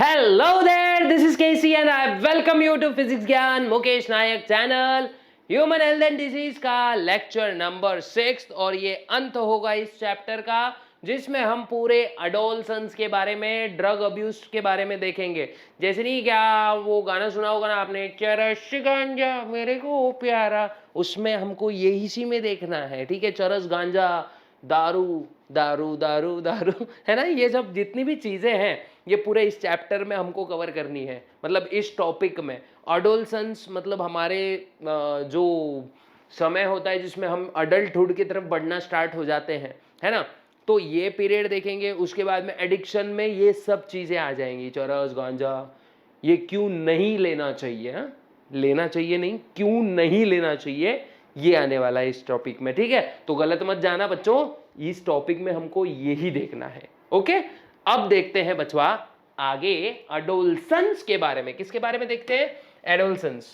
Hello there, this is Casey and I welcome you to Physics Gyan Mukesh Nayak channel. Human health and disease का lecture number 6 और ये अंत होगा इस चैप्टर का जिसमें हम पूरे अडोलसेंस के बारे में, ड्रग अब्यूज के बारे में देखेंगे। जैसे नहीं क्या वो गाना सुना होगा ना आपने, चरस गांजा मेरे को प्यारा, उसमें हमको यही सी में देखना है। ठीक है, चरस गांजा, दारू दारू दारू दारू, है ना, ये सब जितनी भी चीजें हैं ये पूरे इस चैप्टर में हमको कवर करनी है। मतलब इस टॉपिक में अडोलसेंस मतलब हमारे जो समय होता है जिसमें हम अडल्टहुड की तरफ बढ़ना स्टार्ट हो जाते हैं, है ना, तो ये पीरियड देखेंगे। उसके बाद में एडिक्शन में ये सब चीजें आ जाएंगी, चरस गांजा, ये क्यों नहीं लेना चाहिए, हा? लेना चाहिए नहीं, क्यों नहीं लेना चाहिए, ये आने वाला है इस टॉपिक में। ठीक है, तो गलत मत जाना बच्चों, इस टॉपिक में हमको यही देखना है। ओके, अब देखते हैं बचवा आगे अडोलसेंस के बारे में। किसके बारे में देखते हैं? एडोलसेंस।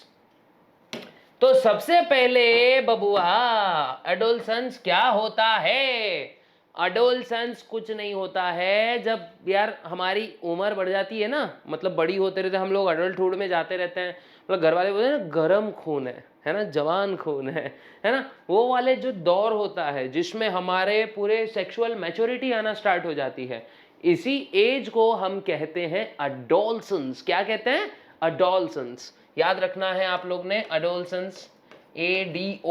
तो सबसे पहले बबुआ, एडोलसेंस क्या होता है? अडोलसेंस कुछ नहीं होता है। जब यार हमारी उम्र बढ़ जाती है ना, मतलब बड़ी होते रहते हम लोग, अडल्टहुड में जाते रहते हैं, मतलब घर वाले बोलते हैं ना गर्म खून है ना, जवान खून है ना, वो वाले जो दौर होता है जिसमें हमारे पूरे सेक्सुअल मैच्योरिटी आना स्टार्ट हो जाती है, इसी एज को हम कहते हैं अडोलसेंस। क्या कहते हैं? अडोलसेंस। याद रखना है आप लोग ने, adolescence, ADOLSCENCE,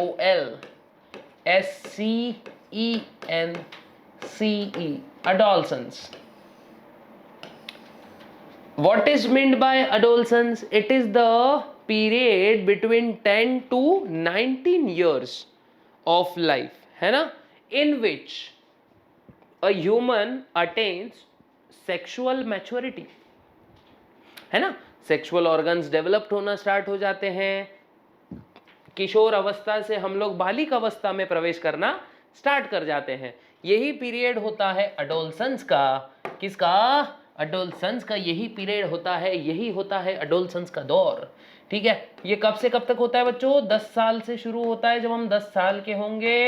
adolescence. What is meant by adolescence? It is the period between 10 to 19 years of life, है ना, in which a human attains sexual maturity, है ना, सेक्सुअल ऑर्गन्स डेवलप्ड होना स्टार्ट हो जाते हैं। किशोर अवस्था से हम लोग बालिक अवस्था में प्रवेश करना स्टार्ट कर जाते हैं। यही पीरियड होता है अडोलसेंस का। किसका? अडोलसेंस का यही पीरियड होता है, यही होता है अडोलसेंस का दौर। ठीक है, ये कब से कब तक होता है बच्चों? 10 साल से शुरू होता है। जब हम 10 साल के होंगे,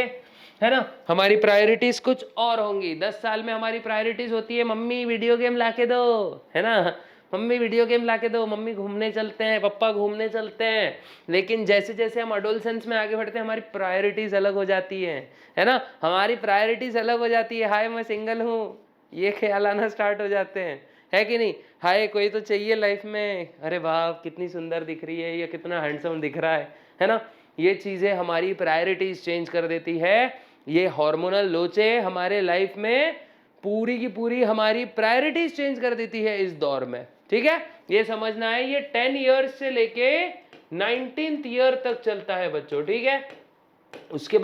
है ना, हमारी प्रायोरिटीज कुछ और होंगी। 10 साल में हमारी प्रायोरिटीज होती है, मम्मी वीडियो गेम लाके दो, है ना, मम्मी वीडियो गेम लाके दो, मम्मी घूमने चलते हैं, पापा घूमने चलते हैं। लेकिन जैसे जैसे हम अडोलसेंस में आगे बढ़ते हैं हमारी प्रायोरिटीज अलग हो जाती है ना, हमारी प्रायोरिटीज अलग हो जाती है। हाय मैं सिंगल हूँ, ये ख्याल आना स्टार्ट हो जाते हैं, है कि नहीं? हाय कोई तो चाहिए लाइफ में, अरे वाह कितनी सुंदर दिख रही है, ये कितना हैंडसम दिख रहा है ना, ये चीज़ें हमारी प्रायोरिटीज चेंज कर देती है। ये हार्मोनल लोचे हमारे लाइफ में पूरी की पूरी हमारी प्रायोरिटीज चेंज कर देती है इस दौर में। ठीक है, ये समझना है, ये 10 ईयर्स से लेके 19th ईयर तक चलता है बच्चों। ठीक है, उसके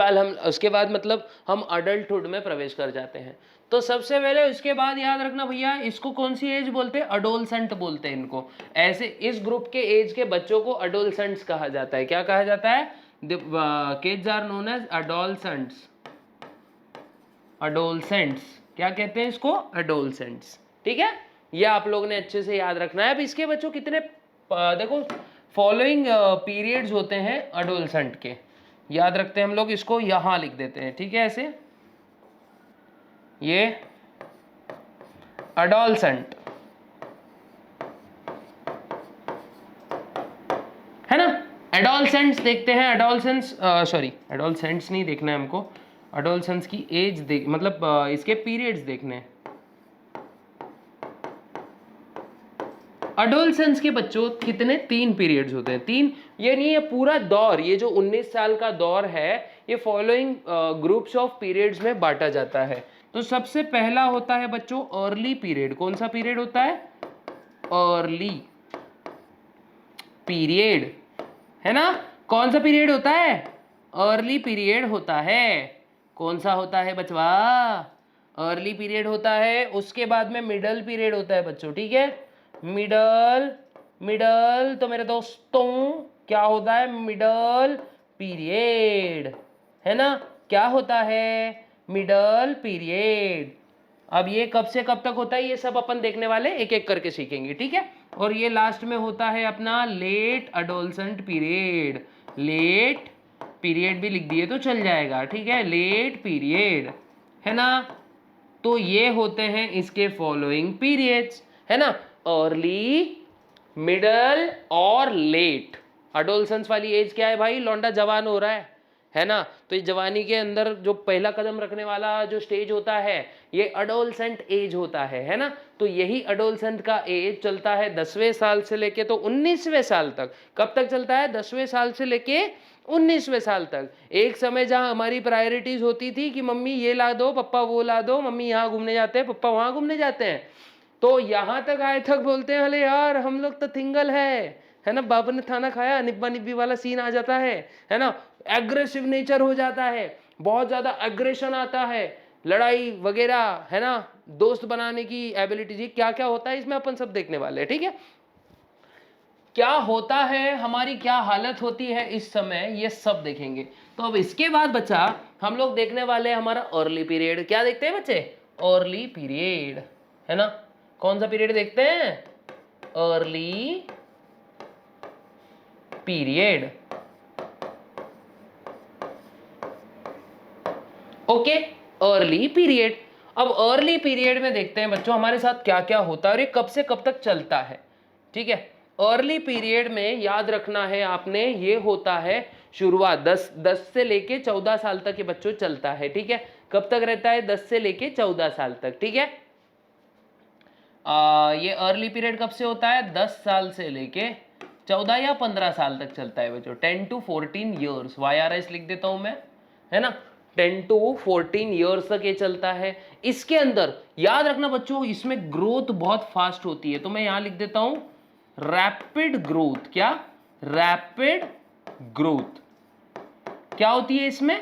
बाद मतलब हम अडल्टहुड में प्रवेश कर जाते हैं। तो सबसे पहले उसके बाद याद रखना भैया, इसको कौन सी एज बोलते हैं? अडोलसेंट बोलते हैं इनको। ऐसे इस ग्रुप के एज के बच्चों को अडोलसेंट्स कहा जाता है। क्या कहा जाता है? Kids are known as adolescents. Adolescents क्या कहते हैं इसको? अडोलसेंट्स। ठीक है, ये आप लोगों ने अच्छे से याद रखना है। अब इसके बच्चों कितने देखो फॉलोइंग पीरियड्स होते हैं अडोलसेंट के, याद रखते हैं हम लोग, इसको यहां लिख देते हैं। ठीक है, ऐसे ये अडोलसेंट है ना। एडोलसेंट्स देखते हैं, एडोलसेंट्स नहीं देखना है हमको, अडोलसेंस की एज देख मतलब इसके पीरियड्स देखने हैं। अडोलसेंस के बच्चों कितने? 3 पीरियड्स होते हैं। 3 ये नहीं है पूरा दौर, ये जो 19 साल का दौर है ये फॉलोइंग ग्रुप्स ऑफ पीरियड्स में बांटा जाता है। तो सबसे पहला होता है बच्चों अर्ली पीरियड। कौन सा पीरियड होता है? अर्ली पीरियड, है ना। कौन सा पीरियड होता है? अर्ली पीरियड होता है। कौन सा होता है बचवा? अर्ली पीरियड होता है। उसके बाद में मिडल पीरियड होता है बच्चों। ठीक है, मिडल तो मेरे दोस्तों क्या होता है? मिडल पीरियड, है ना। क्या होता है? Middle period. अब ये कब से कब तक होता है ये सब अपन देखने वाले, एक एक करके सीखेंगे। ठीक है, और ये लास्ट में होता है अपना late adolescent period. Late period भी लिख दिए तो चल जाएगा। ठीक है, लेट पीरियड, है ना। तो ये होते हैं इसके फॉलोइंग पीरियड्स, है ना। अर्ली, मिडल और लेट। अडोलसेंस वाली एज क्या है भाई? लौंडा जवान हो रहा है ना? तो ये जवानी के अंदर जो पहला कदम रखने वाला जो स्टेज होता है ये अडोलसेंट एज होता है ना? तो यही अडोलसेंट का एज चलता है 10वें साल से लेके तो 19वें साल तक। कब तक चलता है? 10वें साल से लेके 19वें साल तक। एक समय जहां हमारी प्रायोरिटीज होती थी कि मम्मी ये ला दो, पप्पा वो ला दो, मम्मी यहाँ घूमने जाते हैं, पप्पा वहां घूमने जाते हैं, तो यहां तक आए तक बोलते हैं अरे यार हम लोग तो थिंगल है ना? बाप ने खाना खाया, निब्बा निब्बी वाला सीन आ जाता है ना? एग्रेसिव नेचर हो जाता है, बहुत ज्यादा एग्रेशन आता है, लड़ाई वगैरह, है ना? दोस्त बनाने की एबिलिटी, जी क्या क्या होता है इसमें अपन सब देखने वाले हैं, ठीक है? क्या होता है, हमारी क्या हालत होती है इस समय, ये सब देखेंगे। तो अब इसके बाद बच्चा हम लोग देखने वाले हैं हमारा अर्ली पीरियड। क्या देखते हैं बच्चे? अर्ली पीरियड, है ना? कौन सा पीरियड देखते हैं? Early period. Okay, early period. अब अर्ली पीरियड में देखते हैं बच्चों हमारे साथ क्या क्या होता है और ये कब से कब तक चलता है, ठीक है? अर्ली पीरियड में याद रखना है आपने, ये होता है शुरुआत 10 से लेके 14 साल तक ये बच्चों चलता है, ठीक है? कब तक रहता है? 10 से लेके 14 साल तक, ठीक है? ये अर्ली पीरियड कब से होता है? 10 साल से लेके 14 या 15 साल तक चलता है बच्चों, 10 to 14 ईयर्स। YRS लिख देता हूं मैं, है ना? 10 to 14 ईयर्स तक ये चलता है। इसके अंदर याद रखना बच्चों, इसमें ग्रोथ बहुत फास्ट होती है, तो मैं यहां लिख देता हूं रैपिड ग्रोथ। क्या? Rapid growth. क्या होती है इसमें?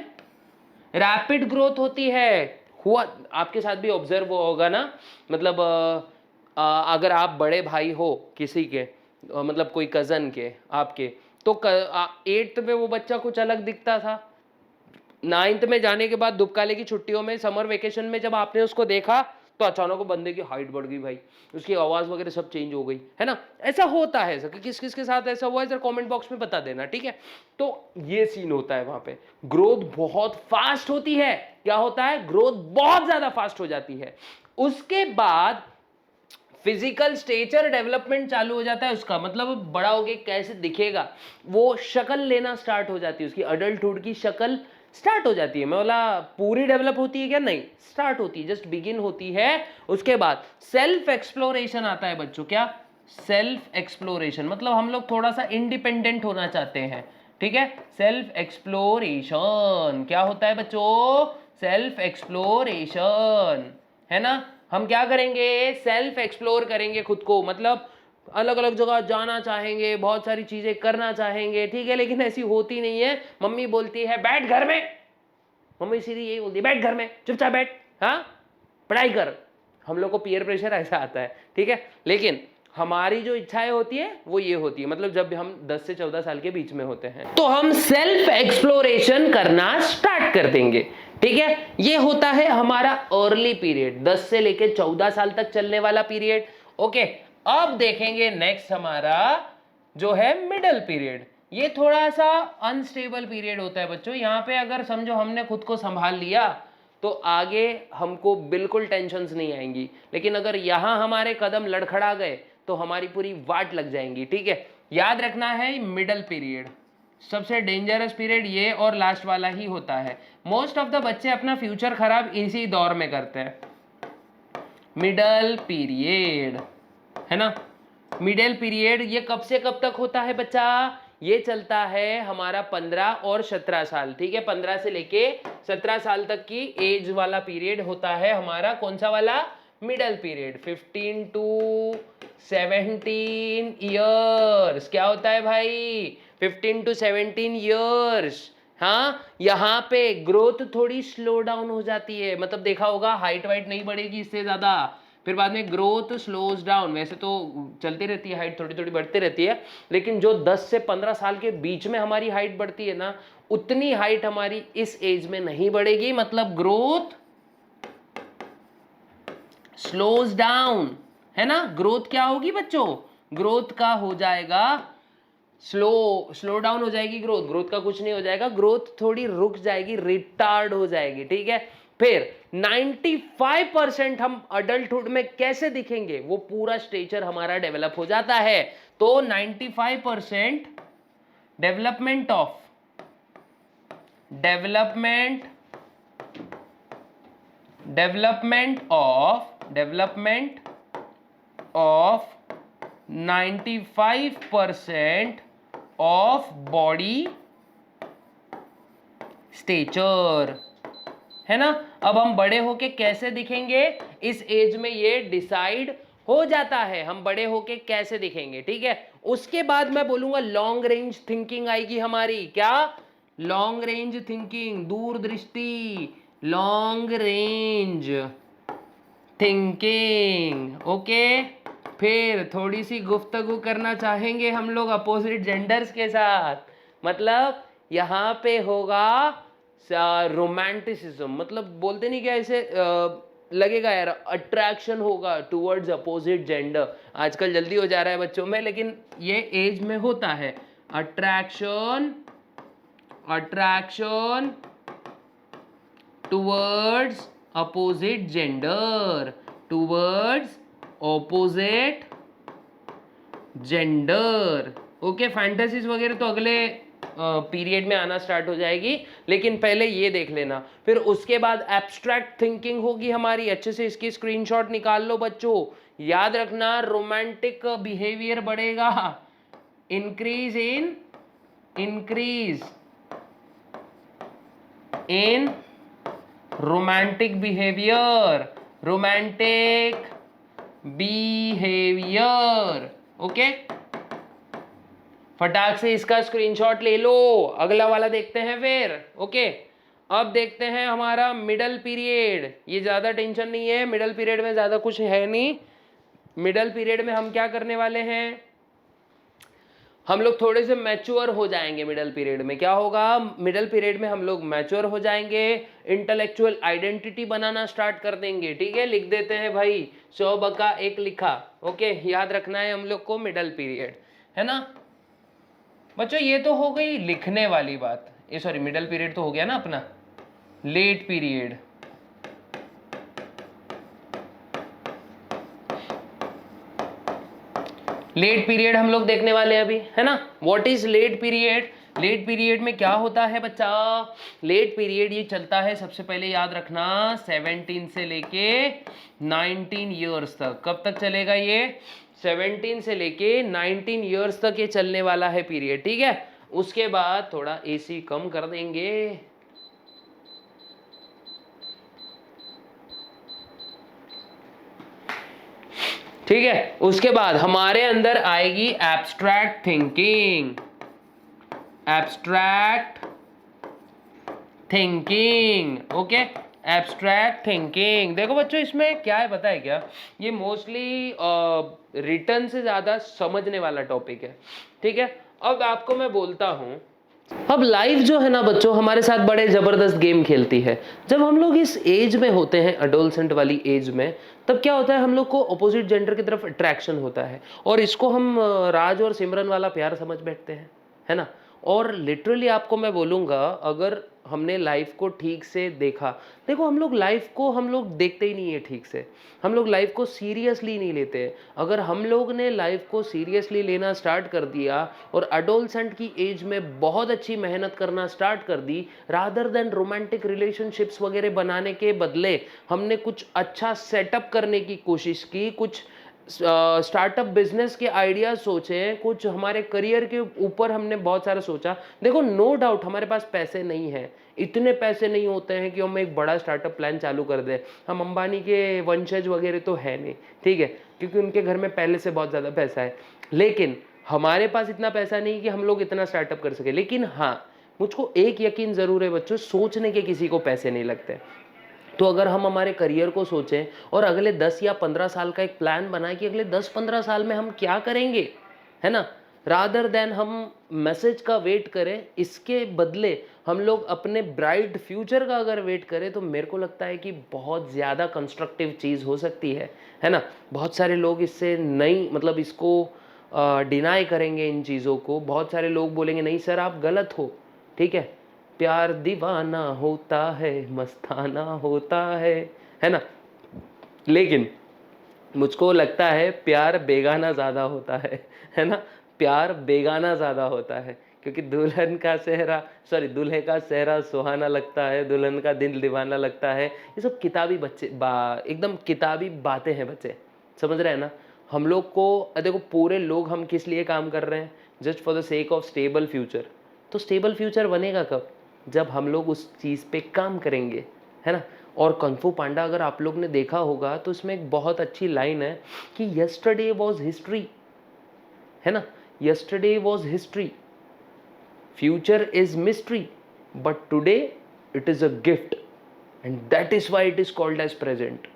रैपिड ग्रोथ होती है। हुआ आपके साथ भी ऑब्जर्व होगा ना, मतलब अगर आप बड़े भाई हो किसी के, मतलब कोई कजन के आपके, तो 8th में वो बच्चा कुछ अलग दिखता था, 9th में जाने के बाद दुबकाले की छुट्टियों में, समर वेकेशन में जब आपने उसको देखा तो अचानक वो बंदे की हाइट बढ़ गई भाई, उसकी आवाज वगैरह सब चेंज हो गई, है ना? ऐसा होता है, किस किस के साथ ऐसा हुआ है सर कमेंट बॉक्स में बता देना, ठीक है? तो ये सीन होता है, वहां पे ग्रोथ बहुत फास्ट होती है। क्या होता है? ग्रोथ बहुत ज्यादा फास्ट हो जाती है। उसके बाद फिजिकल स्टेचर डेवलपमेंट चालू हो जाता है उसका, मतलब बड़ा होके कैसे दिखेगा, वो शक्ल लेना स्टार्ट हो जाती है, उसकी अडल्टहुड की शक्ल स्टार्ट हो जाती है। मैं बोला पूरी डेवलप होती है क्या? नहीं, स्टार्ट होती है, जस्ट बिगिन होती है। उसके बाद सेल्फ एक्सप्लोरेशन आता है बच्चों। क्या? सेल्फ एक्सप्लोरेशन, मतलब हम लोग थोड़ा सा इंडिपेंडेंट होना चाहते हैं, ठीक है? सेल्फ एक्सप्लोरेशन क्या होता है बच्चों? सेल्फ एक्सप्लोरेशन, है ना? हम क्या करेंगे? सेल्फ एक्सप्लोर करेंगे खुद को, मतलब अलग अलग जगह जाना चाहेंगे, बहुत सारी चीजें करना चाहेंगे, ठीक है? लेकिन ऐसी होती नहीं है। मम्मी बोलती है बैठ घर में, मम्मी सीधी यही बोलती है बैठ घर में, चुपचाप बैठ, हाँ पढ़ाई कर। हम लोग को पीयर प्रेशर ऐसा आता है, ठीक है? लेकिन हमारी जो इच्छाएं होती है वो ये होती है, मतलब जब हम 10 से 14 साल के बीच में होते हैं तो हम सेल्फ एक्सप्लोरेशन करना स्टार्ट कर देंगे, ठीक है? ये होता है हमारा अर्ली पीरियड, 10 से लेके 14 साल तक चलने वाला पीरियड। ओके, अब देखेंगे नेक्स्ट हमारा जो है मिडल पीरियड। ये थोड़ा सा अनस्टेबल पीरियड होता है बच्चों। यहाँ पे अगर समझो हमने खुद को संभाल लिया तो आगे हमको बिल्कुल टेंशन्स नहीं आएंगी, लेकिन अगर यहाँ हमारे कदम लड़खड़ा गए तो हमारी पूरी वाट लग जाएंगी, ठीक है? याद रखना है मिडल पीरियड सबसे डेंजरस पीरियड ये और लास्ट वाला ही होता है। मोस्ट ऑफ द बच्चे अपना फ्यूचर खराब इसी दौर में करते हैं, मिडल पीरियड, है ना? मिडल पीरियड ये कब से कब तक होता है बच्चा? ये चलता है हमारा 15 और 17 साल, ठीक है? 15 से लेके 17 साल तक की एज वाला पीरियड होता है हमारा कौन सा वाला? Middle period. 15 to 17 years. क्या होता है भाई? 15 to 17 ईयर्स। हाँ, यहाँ पे ग्रोथ थोड़ी स्लो डाउन हो जाती है, मतलब देखा होगा हाइट वाइट नहीं बढ़ेगी इससे ज्यादा, फिर बाद में ग्रोथ स्लोज डाउन। वैसे तो चलती रहती है, हाइट थोड़ी थोड़ी बढ़ती रहती है, लेकिन जो 10 से 15 साल के बीच में हमारी हाइट बढ़ती है ना, उतनी हाइट हमारी इस एज में नहीं बढ़ेगी, मतलब ग्रोथ स्लोज डाउन, है ना? ग्रोथ क्या होगी बच्चों? ग्रोथ का हो जाएगा स्लो डाउन हो जाएगी ग्रोथ। ग्रोथ का कुछ नहीं हो जाएगा, ग्रोथ थोड़ी रुक जाएगी, रिटार्ड हो जाएगी, ठीक है? फिर 95% हम अडल्टहुड में कैसे दिखेंगे, वो पूरा स्टेचर हमारा डेवलप हो जाता है। तो 95% development of 95% of body stature, है ना। अब हम बड़े होके कैसे दिखेंगे, इस एज में ये डिसाइड हो जाता है हम बड़े होके कैसे दिखेंगे, ठीक है। उसके बाद मैं बोलूंगा लॉन्ग रेंज थिंकिंग आएगी हमारी। क्या? लॉन्ग रेंज थिंकिंग, दूरदृष्टि, लॉन्ग रेंज थिंकिंग, ओके। फिर थोड़ी सी गुफ्तगू करना चाहेंगे हम लोग अपोजिट जेंडर्स के साथ, मतलब यहाँ पे होगा रोमांटिसिज्म, मतलब बोलते नहीं क्या ऐसे लगेगा यार, अट्रैक्शन होगा टुवर्ड्स अपोजिट जेंडर। आजकल जल्दी हो जा रहा है बच्चों में, लेकिन ये एज में होता है। Attraction towards opposite gender, towards opposite gender, okay. Fantasies वगैरह तो अगले पीरियड में आना स्टार्ट हो जाएगी, लेकिन पहले ये देख लेना। फिर उसके बाद एब्स्ट्रैक्ट थिंकिंग होगी हमारी। अच्छे से इसकी स्क्रीनशॉट निकाल लो बच्चों, याद रखना। रोमांटिक बिहेवियर बढ़ेगा, increase in romantic behaviour, okay. फटाक से इसका स्क्रीनशॉट ले लो। अगला वाला देखते हैं फिर, ओके। अब देखते हैं हमारा मिडल पीरियड। ये ज्यादा टेंशन नहीं है, मिडल पीरियड में ज्यादा कुछ है नहीं। मिडल पीरियड में हम क्या करने वाले हैं, हम लोग थोड़े से मैच्योर हो जाएंगे। मिडल पीरियड में क्या होगा, मिडल पीरियड में हम लोग मैच्योर हो जाएंगे, इंटेलेक्चुअल आइडेंटिटी बनाना स्टार्ट कर देंगे, ठीक है। लिख देते हैं भाई, 100 बका 1 लिखा, ओके। याद रखना है हम लोग को मिडल पीरियड, है ना बच्चों। ये तो हो गई लिखने वाली बात, ये सॉरी मिडल पीरियड तो हो गया ना अपना। लेट पीरियड, लेट पीरियड हम लोग देखने वाले हैं अभी, है ना। What is late period? Late period में क्या होता है बच्चा, लेट पीरियड ये चलता है, सबसे पहले याद रखना 17 से लेके 19 ईयर्स तक। कब तक चलेगा ये? 17 से लेके 19 ईयर्स तक ये चलने वाला है पीरियड, ठीक है। उसके बाद थोड़ा एसी कम कर देंगे, ठीक है। उसके बाद हमारे अंदर आएगी abstract thinking, okay. Abstract thinking, देखो बच्चों इसमें क्या है पता है क्या, ये मोस्टली रिटर्न से ज्यादा समझने वाला टॉपिक है, ठीक है। अब आपको मैं बोलता हूं, अब लाइफ जो है ना बच्चों हमारे साथ बड़े जबरदस्त गेम खेलती है। जब हम लोग इस एज में होते हैं, अडोलसेंट वाली एज में, तब क्या होता है, हम लोग को अपोजिट जेंडर की तरफ अट्रैक्शन होता है, और इसको हम राज और सिमरन वाला प्यार समझ बैठते हैं, है ना। और लिटरली आपको मैं बोलूँगा, अगर हमने लाइफ को ठीक से देखा, देखो हम लोग लाइफ को हम लोग देखते ही नहीं है ठीक से, हम लोग लाइफ को सीरियसली नहीं लेते। अगर हम लोग ने लाइफ को सीरियसली लेना स्टार्ट कर दिया और अडोलसेंट की एज में बहुत अच्छी मेहनत करना स्टार्ट कर दी, रादर देन रोमांटिक रिलेशनशिप्स वगैरह बनाने के बदले हमने कुछ अच्छा सेटअप करने की कोशिश की, कुछ स्टार्टअप बिजनेस के आइडियाज सोचे, कुछ हमारे करियर के ऊपर हमने बहुत सारा सोचा। देखो नो डाउट हमारे पास पैसे नहीं है, इतने पैसे नहीं होते हैं कि हम एक बड़ा स्टार्टअप प्लान चालू कर दें। हम अंबानी के वंशज वगैरह तो है नहीं, ठीक है, क्योंकि उनके घर में पहले से बहुत ज़्यादा पैसा है। लेकिन हमारे पास इतना पैसा नहीं कि हम लोग इतना स्टार्टअप कर सके। लेकिन हाँ, मुझको एक यकीन ज़रूर है बच्चों, सोचने के किसी को पैसे नहीं लगते। तो अगर हम हमारे करियर को सोचें और अगले 10 या 15 साल का एक प्लान बनाएं कि अगले 10-15 साल में हम क्या करेंगे, है ना, रादर देन हम मैसेज का वेट करें, इसके बदले हम लोग अपने ब्राइट फ्यूचर का अगर वेट करें, तो मेरे को लगता है कि बहुत ज़्यादा कंस्ट्रक्टिव चीज़ हो सकती है ना। बहुत सारे लोग इससे नहीं, मतलब इसको डिनाई करेंगे इन चीज़ों को। बहुत सारे लोग बोलेंगे नहीं सर आप गलत हो, ठीक है। प्यार दीवाना होता है, मस्ताना होता है ना। लेकिन मुझको लगता है प्यार बेगाना ज़्यादा होता है ना। प्यार बेगाना ज़्यादा होता है, क्योंकि दूल्हे का सेहरा सुहाना लगता है, दुल्हन का दिल दीवाना लगता है। ये सब किताबी एकदम किताबी बातें हैं बच्चे, समझ रहे हैं ना। हम लोग को देखो, पूरे लोग हम किस लिए काम कर रहे हैं, just for the sake of stable future. तो स्टेबल फ्यूचर बनेगा कब, जब हम लोग उस चीज़ पे काम करेंगे, है ना। और कung fu पांडा अगर आप लोग ने देखा होगा तो इसमें एक बहुत अच्छी लाइन है कि यस्टरडे वॉज हिस्ट्री, है ना। Yesterday was history, future is mystery, but today it is a gift, and that is why it is called as present.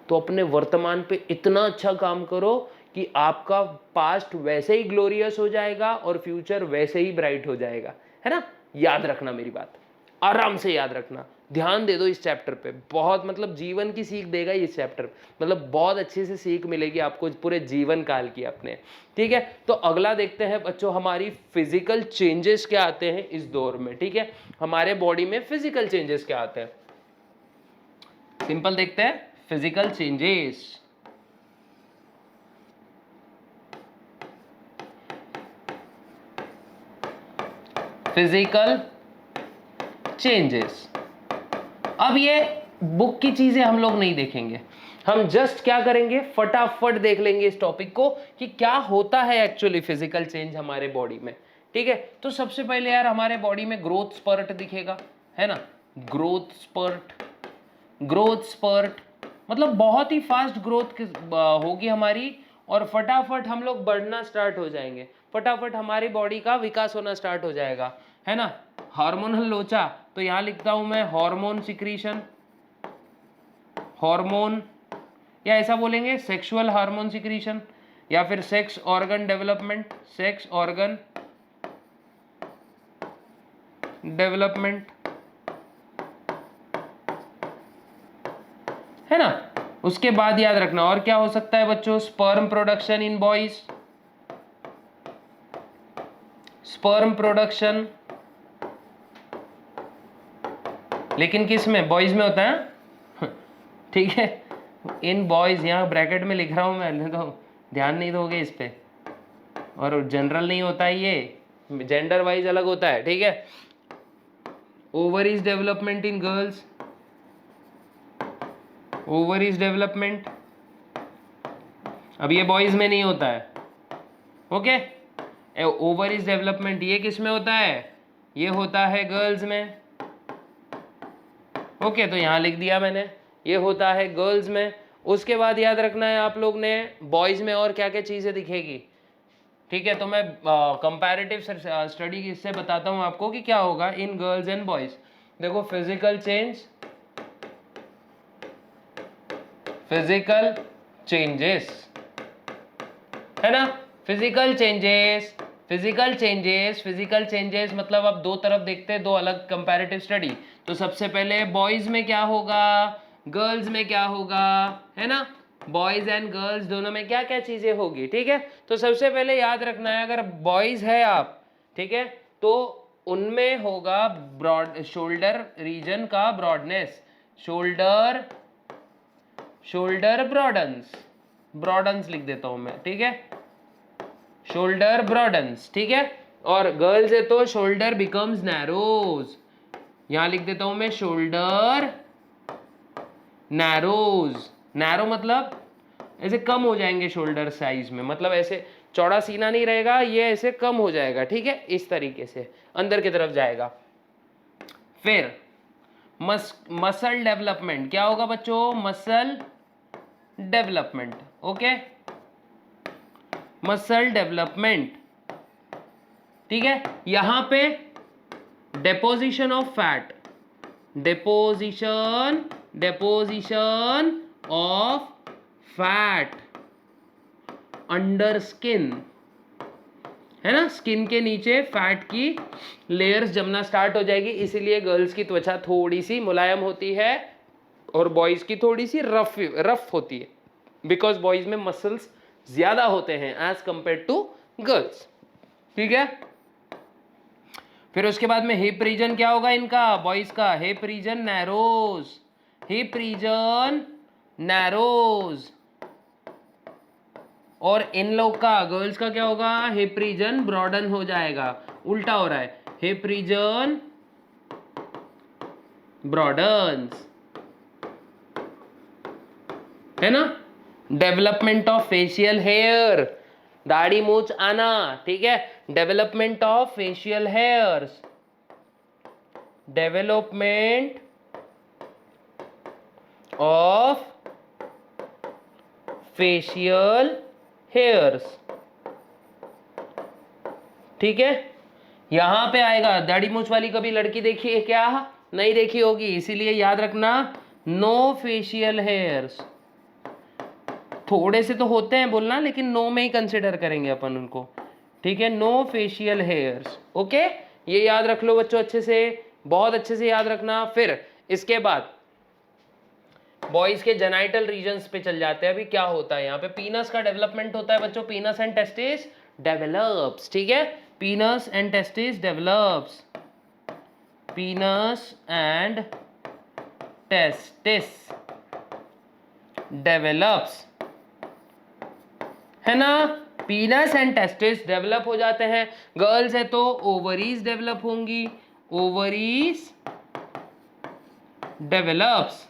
तो अपने वर्तमान पे इतना अच्छा काम करो कि आपका पास्ट वैसे ही ग्लोरियस हो जाएगा और फ्यूचर वैसे ही ब्राइट हो जाएगा, है ना। याद रखना मेरी बात, आराम से याद रखना, ध्यान दे दो इस चैप्टर पे। बहुत मतलब जीवन की सीख देगा इस चैप्टर, मतलब बहुत अच्छे से सीख मिलेगी आपको पूरे जीवन काल की अपने। ठीक है, तो अगला देखते हैं बच्चों, हमारी फिजिकल चेंजेस क्या आते हैं इस दौर में। ठीक है, हमारे बॉडी में फिजिकल चेंजेस क्या आते हैं, सिंपल देखते हैं फिजिकल चेंजेस। फिजिकल चेंजेस, अब ये बुक की चीजें हम लोग नहीं देखेंगे, हम जस्ट क्या करेंगे, फटाफट देख लेंगे इस टॉपिक को कि क्या होता है एक्चुअली फिजिकल चेंज हमारे बॉडी में। ठीक है, तो सबसे पहले यार हमारे बॉडी में ग्रोथ स्पर्ट दिखेगा, है ना। ग्रोथ स्पर्ट मतलब बहुत ही फास्ट ग्रोथ होगी हमारी, और फटाफट हम लोग बढ़ना स्टार्ट हो जाएंगे, फटाफट हमारी बॉडी का विकास होना स्टार्ट हो जाएगा, है ना। हार्मोनल लोचा, तो यहां लिखता हूं मैं हार्मोन सिक्रीशन, हार्मोन, या ऐसा बोलेंगे सेक्सुअल हार्मोन सिक्रीशन, या फिर sex organ development, sex organ development, है ना। उसके बाद याद रखना और क्या हो सकता है बच्चों, sperm production in boys, sperm production, लेकिन किस में, बॉयज में होता है ठीक है, इन बॉयज, यहाँ ब्रैकेट में लिख रहा हूं मैं, तो ध्यान नहीं दोगे इस पे, और जनरल नहीं होता है ये, जेंडर वाइज अलग होता है। ठीक है, ovaries development in girls, ovaries development, अब ये बॉयज में नहीं होता है। ओके, ओवरीज डेवलपमेंट ये किस में होता है, ये होता है गर्ल्स में। ओके, तो यहां लिख दिया मैंने, ये होता है गर्ल्स में। उसके बाद याद रखना है आप लोग ने, बॉयज में और क्या क्या चीजें दिखेगी। ठीक है, तो मैं कंपैरेटिव स्टडी इससे बताता हूं आपको कि क्या होगा इन गर्ल्स एंड बॉयज। देखो फिजिकल चेंजेस, है ना। फिजिकल चेंजेस मतलब अब दो तरफ देखते हैं, दो अलग कंपैरेटिव स्टडी। तो सबसे पहले बॉयज में क्या होगा, गर्ल्स में क्या होगा, है ना। बॉयज एंड गर्ल्स दोनों में क्या क्या चीजें होगी। ठीक है, तो सबसे पहले याद रखना है, अगर बॉयज है आप, ठीक है, तो उनमें होगा ब्रॉड शोल्डर रीजन का ब्रॉडनेस, शोल्डर ब्रॉडन्स लिख देता हूं मैं। ठीक है, शोल्डर ब्रॉडन्स, ठीक है। और गर्ल्स है तो शोल्डर बिकम्स नैरोज, यहां लिख देता हूं मैं शोल्डर नैरोज। नैरो मतलब ऐसे कम हो जाएंगे शोल्डर साइज में, मतलब ऐसे चौड़ा सीना नहीं रहेगा, ये ऐसे कम हो जाएगा। ठीक है, इस तरीके से अंदर की तरफ जाएगा। फिर मसल डेवलपमेंट क्या होगा बच्चों, muscle development. Okay, muscle development, ठीक है। यहां पे deposition of fat, deposition of fat under skin, है ना। स्किन के नीचे फैट की लेयर्स जमना स्टार्ट हो जाएगी, इसीलिए गर्ल्स की त्वचा थोड़ी सी मुलायम होती है और बॉयज की थोड़ी सी रफ होती है, बिकॉज बॉयज में मसल्स ज्यादा होते हैं एज कंपेयर टू गर्ल्स। ठीक है, फिर उसके बाद में हिप रीजन क्या होगा इनका, बॉयज का hip region narrows, hip region narrows. और इन लोग का, गर्ल्स का क्या होगा, हिप रीजन ब्रॉडन हो जाएगा, उल्टा हो रहा है, हिप रीजन ब्रॉडन्स, है ना। डेवलपमेंट ऑफ फेशियल हेयर, दाढ़ी मूछ आना, ठीक है। Development of facial hairs, development of facial hairs, ठीक है। यहां पे आएगा, दाढ़ी मूछ वाली कभी लड़की देखी है क्या, नहीं देखी होगी, इसीलिए याद रखना नो फेशियल हेयर्स। थोड़े से तो होते हैं बोलना, लेकिन नो में ही कंसिडर करेंगे अपन उनको, ठीक है। नो फेशियल हेयर्स, ओके, ये याद रख लो बच्चों अच्छे से, बहुत अच्छे से याद रखना। फिर इसके बाद बॉयज के जेनाइटल रीजन्स पे चल जाते हैं। अभी क्या होता है यहाँ पे, पीनस का डेवलपमेंट होता है बच्चों, पीनस एंड टेस्टिस डेवलप्स, ठीक है। पीनस and testis develops, पीनस and testis develops, है ना। पीनस एंड टेस्टिस डेवलप हो जाते हैं। गर्ल्स है तो ओवरीज डेवलप होंगी, ओवरीज डेवलप्स,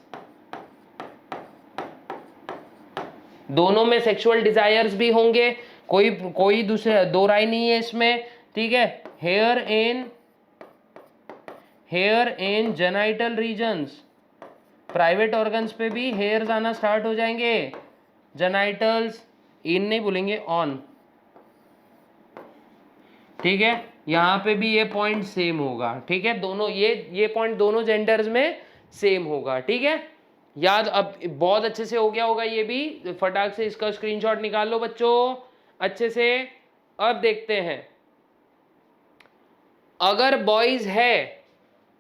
दोनों में सेक्सुअल डिजायर्स भी होंगे, कोई दूसरे दो राय नहीं है इसमें, ठीक है। Hair in genital regions, private organs पे भी हेयर्स आना स्टार्ट हो जाएंगे, जेनाइटल्स, इन नहीं बोलेंगे ऑन, ठीक है। यहां पे भी ये पॉइंट सेम होगा, ठीक है, दोनों ये पॉइंट दोनों जेंडर्स में सेम होगा, ठीक है। याद, अब बहुत अच्छे से हो गया होगा ये भी, फटाक से इसका स्क्रीनशॉट निकाल लो बच्चों अच्छे से। अब देखते हैं, अगर बॉयज है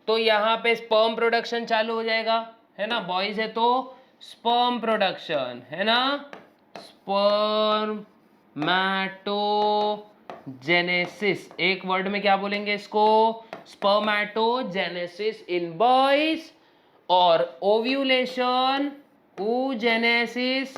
तो यहां पे स्पर्म प्रोडक्शन चालू हो जाएगा, है ना। बॉयज है तो स्पर्म प्रोडक्शन, है ना, स्पर्मैटोजेनेसिस, एक वर्ड में क्या बोलेंगे इसको, स्पर्मैटोजेनेसिस इन बॉयज, और ovulation, oogenesis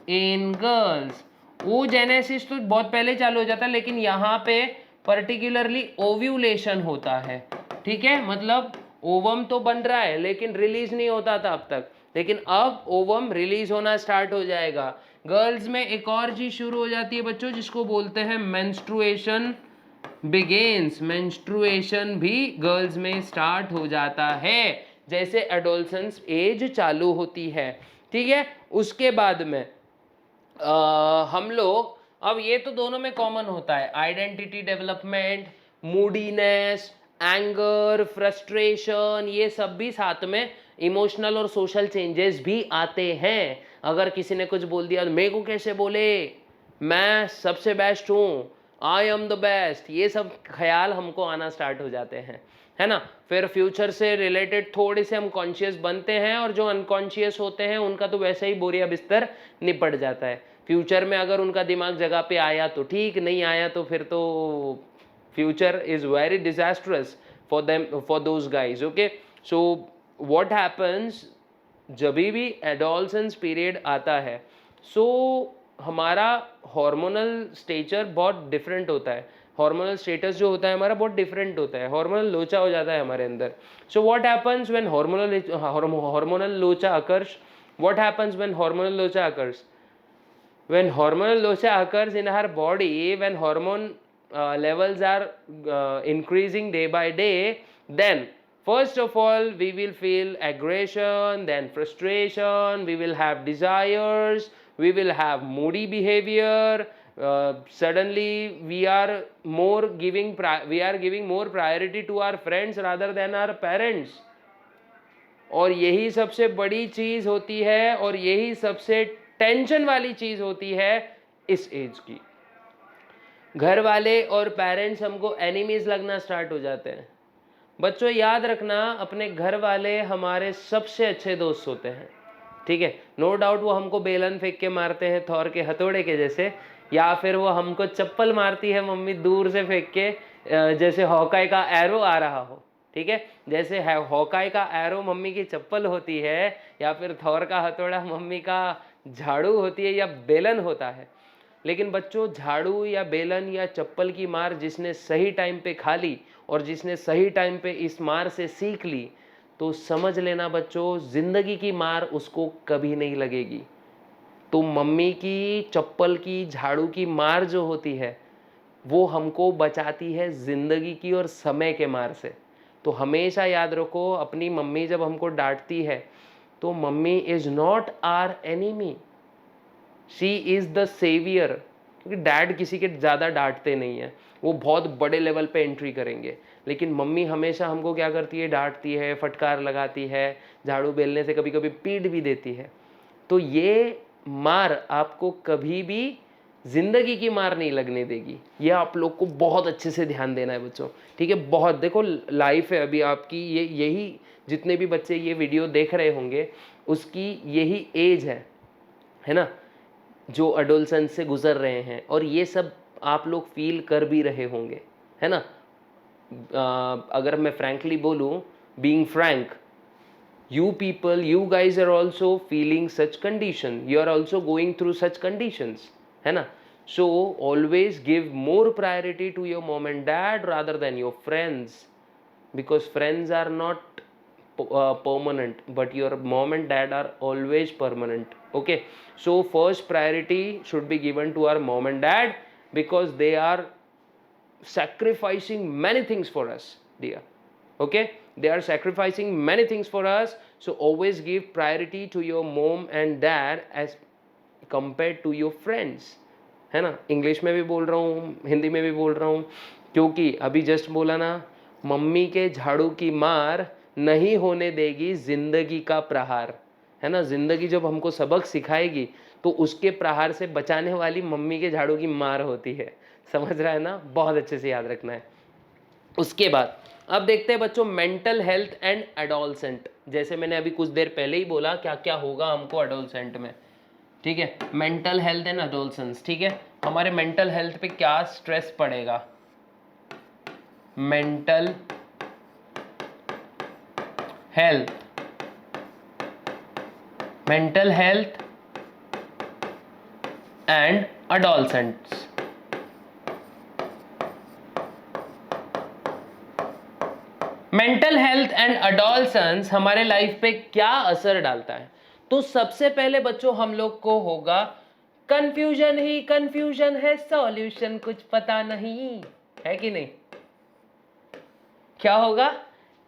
in girls. oogenesis तो बहुत पहले चालू हो जाता है, लेकिन यहाँ पे पर्टिकुलरली ओव्यूलेशन होता है, ठीक है। मतलब ओवम तो बन रहा है लेकिन रिलीज नहीं होता था अब तक, लेकिन अब ओवम रिलीज होना स्टार्ट हो जाएगा। गर्ल्स में एक और चीज शुरू हो जाती है बच्चों, जिसको बोलते हैं मेंस्ट्रुएशन बिगेन्स, मेंस्ट्रुएशन भी गर्ल्स में स्टार्ट हो जाता है जैसे एडोलसेंस एज चालू होती है, ठीक है। उसके बाद में हम लोग, अब ये तो दोनों में कॉमन होता है, आइडेंटिटी डेवलपमेंट, मूडीनेस, एंगर, फ्रस्ट्रेशन, ये सब भी साथ में, इमोशनल और सोशल चेंजेस भी आते हैं। अगर किसी ने कुछ बोल दिया तो मेरे को कैसे बोले, मैं सबसे बेस्ट हूँ, आई एम द बेस्ट, ये सब ख्याल हमको आना स्टार्ट हो जाते हैं, है ना। फिर फ्यूचर से रिलेटेड थोड़े से हम कॉन्शियस बनते हैं, और जो अनकॉन्शियस होते हैं उनका तो वैसे ही बोरिया बिस्तर निपट जाता है। फ्यूचर में अगर उनका दिमाग जगह पे आया तो ठीक, नहीं आया तो फिर तो future is very disastrous for them, for those guys, okay. So what happens, जब भी एडोलसेंस पीरियड आता है, सो हमारा हार्मोनल स्टेचर बहुत डिफरेंट होता है, हार्मोनल स्टेटस जो होता है हमारा बहुत डिफरेंट होता है, हार्मोनल लोचा हो जाता है हमारे अंदर। So what happens when hormonal लोचा occurs, what happens when hormonal लोचा occurs, when hormonal locha occurs in our body, when hormone levels are increasing day by day, then first of all we will feel aggression, then frustration, we will have desires, we will have moody behavior, suddenly we are giving more priority to our friends rather than our parents। और यही सबसे बड़ी चीज होती है, और यही सबसे टेंशन वाली चीज होती है इस एज की। घर वाले और पेरेंट्स हमको एनिमीज लगना स्टार्ट हो जाते हैं। बच्चों याद रखना, अपने घर वाले हमारे सबसे अच्छे दोस्त होते हैं, ठीक है। नो डाउट वो हमको बेलन फेंक के मारते हैं थॉर के हथौड़े के जैसे, या फिर वो हमको चप्पल मारती है मम्मी दूर से फेंक के, जैसे हॉकाई का एरो आ रहा हो, ठीक है, जैसे हॉकाई का एरो मम्मी की चप्पल होती है, या फिर थॉर का हथौड़ा मम्मी का झाड़ू होती है या बेलन होता है। लेकिन बच्चों, झाड़ू या बेलन या चप्पल की मार जिसने सही टाइम पे खा ली और जिसने सही टाइम पे इस मार से सीख ली, तो समझ लेना बच्चों, जिंदगी की मार उसको कभी नहीं लगेगी। तो मम्मी की चप्पल की, झाड़ू की मार जो होती है वो हमको बचाती है जिंदगी की और समय के मार से। तो हमेशा याद रखो, अपनी मम्मी जब हमको डांटती है तो mummy is not our enemy, she is the saviour. क्योंकि डैड किसी के ज़्यादा डांटते नहीं है, वो बहुत बड़े लेवल पे एंट्री करेंगे, लेकिन मम्मी हमेशा हमको क्या करती है, डांटती है, फटकार लगाती है, झाड़ू बेलने से कभी कभी पीट भी देती है। तो ये मार आपको कभी भी जिंदगी की मार नहीं लगने देगी, ये आप लोग को बहुत अच्छे से ध्यान देना है बच्चों, ठीक है। बहुत देखो, लाइफ है अभी आपकी, ये यही जितने भी बच्चे ये वीडियो देख रहे होंगे उसकी यही एज है ना, जो अडोलसेंस से गुजर रहे हैं, और ये सब आप लोग फील कर भी रहे होंगे, है ना। अगर मैं फ्रैंकली बोलूं, being Frank, you people, you guys are also feeling such condition, you are also going through such conditions, है ना। So always give more priority to your mom and dad rather than your friends, because friends are not permanent, but your mom and dad are always permanent, okay. So first priority should be given to our mom and dad, because they are sacrificing many things for us, dear, okay. They are sacrificing many things for us, so always give priority to your mom and dad as compared to your friends, है ना। English में भी बोल रहा हूँ, हिंदी में भी बोल रहा हूँ, क्योंकि अभी जस्ट बोला ना, मम्मी के झाड़ू की मार नहीं होने देगी जिंदगी का प्रहार, है ना। जिंदगी जब हमको सबक सिखाएगी तो उसके प्रहार से बचाने वाली मम्मी के झाड़ू की मार होती है, समझ रहा है ना, बहुत अच्छे से याद रखना है। उसके बाद अब देखते हैं बच्चों, मेंटल हेल्थ एंड एडोलसेंट। जैसे मैंने अभी कुछ देर पहले ही बोला क्या क्या होगा हमको एडोलसेंट में, ठीक है। मेंटल हेल्थ एंड एडोलसेंस, ठीक है। हमारे मेंटल हेल्थ पे क्या स्ट्रेस पड़ेगा, mental health, mental health and adolescents. Mental health and adolescence हमारे लाइफ पे क्या असर डालता है, तो सबसे पहले बच्चों हम लोग को होगा कंफ्यूजन ही कंफ्यूजन है, सॉल्यूशन कुछ पता नहीं, है कि नहीं। क्या होगा,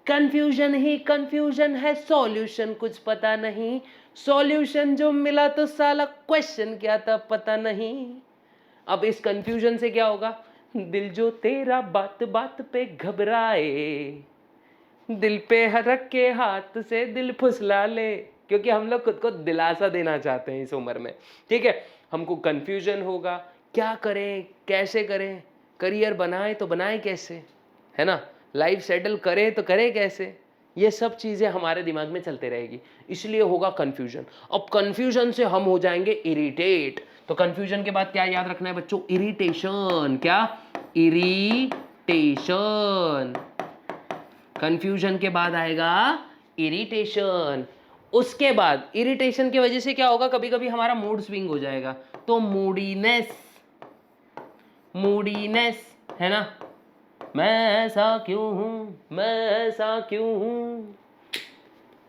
कंफ्यूजन ही कंफ्यूजन है, सॉल्यूशन कुछ पता नहीं, सॉल्यूशन जो मिला तो साला क्वेश्चन क्या था पता नहीं। अब इस कंफ्यूजन से क्या होगा, दिल जो तेरा बात बात पे घबराए, दिल पे रख के हाथ से दिल फुसला ले, क्योंकि हम लोग खुद को दिलासा देना चाहते हैं इस उम्र में, ठीक है। हमको कंफ्यूजन होगा, क्या करें कैसे करें, करियर बनाए तो बनाए कैसे, है ना, लाइफ सेटल करें तो करें कैसे, ये सब चीज़ें हमारे दिमाग में चलते रहेगी, इसलिए होगा कंफ्यूजन। अब कंफ्यूजन से हम हो जाएंगे इरिटेट, तो कंफ्यूजन के बाद क्या याद रखना है बच्चों, इरिटेशन। क्या, इरिटेशन। कंफ्यूजन के बाद आएगा इरिटेशन। उसके बाद इरिटेशन की वजह से क्या होगा, कभी कभी हमारा मूड स्विंग हो जाएगा, तो मूडीनेस, मूडीनेस, है ना। मैं ऐसा क्यों हूं, मैं ऐसा क्यों हूं,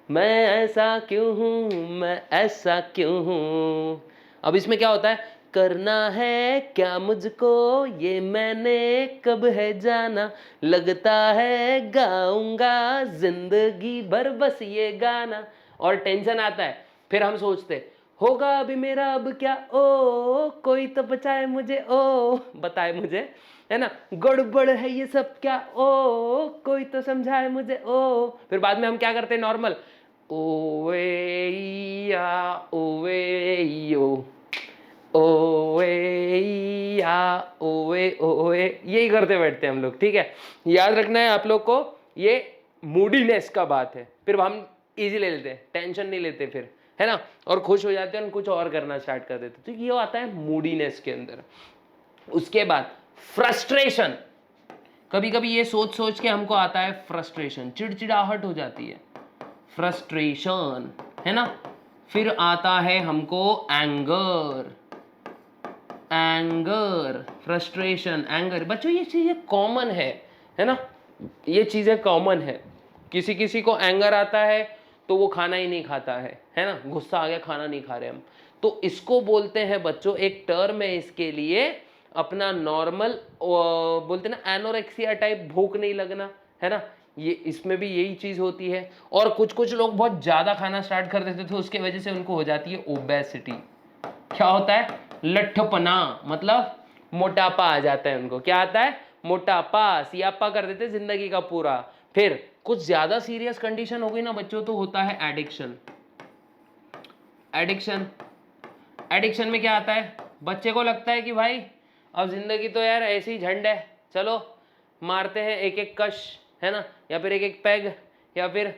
मैं ऐसा क्यों हूं, मैं ऐसा क्यों हूं। अब इसमें क्या होता है, करना है क्या मुझको ये मैंने कब है जाना, लगता है गाऊंगा जिंदगी भर बस ये गाना। और टेंशन आता है, फिर हम सोचते होगा अभी मेरा अब क्या, ओ कोई तो बचाए मुझे, ओ बताए मुझे, है ना, गड़बड़ है ये सब क्या, ओ कोई तो समझाए मुझे, ओ। फिर बाद में हम क्या करते हैं, नॉर्मल ओवे या ओवे यो, ओए या ओए ओए, यही करते बैठते हैं हम लोग, ठीक है। याद रखना है आप लोग को, ये मूडीनेस का बात है, फिर हम इजी ले लेते हैं, टेंशन नहीं लेते फिर, है ना, और खुश हो जाते हैं और कुछ और करना स्टार्ट कर देते हैं। तो ये आता है मूडीनेस के अंदर। उसके बाद फ्रस्ट्रेशन, कभी कभी ये सोच सोच के हमको आता है फ्रस्ट्रेशन, चिड़चिड़ाहट हो जाती है, फ्रस्ट्रेशन, है ना। फिर आता है हमको एंगर, एंगर, फ्रस्ट्रेशन, एंगर। बच्चों ये चीजें कॉमन है ना, ये चीजें कॉमन है। किसी किसी को एंगर आता है तो वो खाना ही नहीं खाता है ना, गुस्सा आ गया खाना नहीं खा रहे हम, तो इसको बोलते हैं बच्चों, एक टर्म है इसके लिए, अपना नॉर्मल बोलते हैं ना एनोरेक्सिया टाइप, भूख नहीं लगना, है ना, ये इसमें भी यही चीज होती है। और कुछ कुछ लोग बहुत ज्यादा खाना स्टार्ट कर देते थे, उसके वजह से उनको हो जाती है ओबेसिटी। क्या होता है, लट्ठपना, मतलब मोटापा आ जाता है उनको। क्या आता है, मोटापा, सियापा कर देते जिंदगी का पूरा। फिर कुछ ज्यादा सीरियस कंडीशन हो गई ना बच्चों, तो होता है एडिक्शन। एडिक्शन, एडिक्शन में क्या आता है, बच्चे को लगता है कि भाई अब जिंदगी तो यार ऐसी ही झंड है, चलो मारते हैं एक एक कश, है ना, या फिर एक एक पैग, या फिर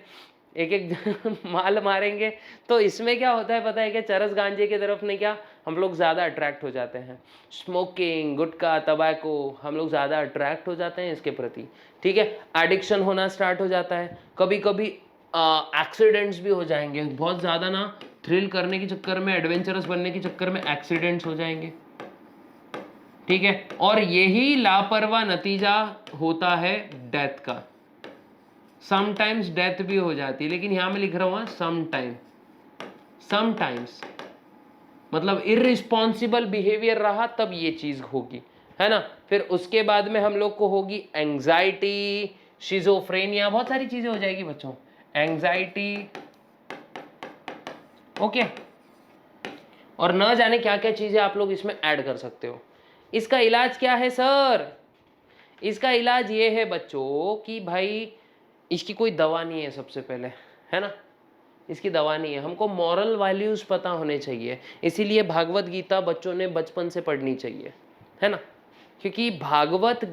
एक एक माल मारेंगे। तो इसमें क्या होता है पता है कि चरस गांजे की तरफ नहीं, क्या हम लोग ज़्यादा अट्रैक्ट हो जाते हैं, स्मोकिंग, गुटखा, तंबाकू, हम लोग ज़्यादा अट्रैक्ट हो जाते हैं इसके प्रति, ठीक है। एडिक्शन होना स्टार्ट हो जाता है। कभी कभी एक्सीडेंट्स भी हो जाएंगे, बहुत ज़्यादा ना थ्रिल करने के चक्कर में, एडवेंचरस बनने के चक्कर में एक्सीडेंट्स हो जाएंगे, ठीक है। और यही लापरवाह नतीजा होता है डेथ का। समटाइम्स डेथ भी हो जाती है, लेकिन यहां मैं लिख रहा हूं समटाइम्स, मतलब इररिस्पॉन्सिबल बिहेवियर रहा तब ये चीज होगी, है ना। फिर उसके बाद में हम लोग को होगी एंजाइटी, शिजोफ्रेनिया, बहुत सारी चीजें हो जाएगी बच्चों, एंजाइटी, ओके। और न जाने क्या क्या चीजें आप लोग इसमें ऐड कर सकते हो। इसका इलाज क्या है सर, इसका इलाज ये है बच्चों कि भाई इसकी कोई दवा नहीं है, सबसे पहले, है ना, इसकी दवा नहीं है। हमको मॉरल वैल्यूज पता होने चाहिए, इसीलिए भागवत गीता बच्चों ने बचपन से पढ़नी चाहिए, है ना। क्योंकि भागवत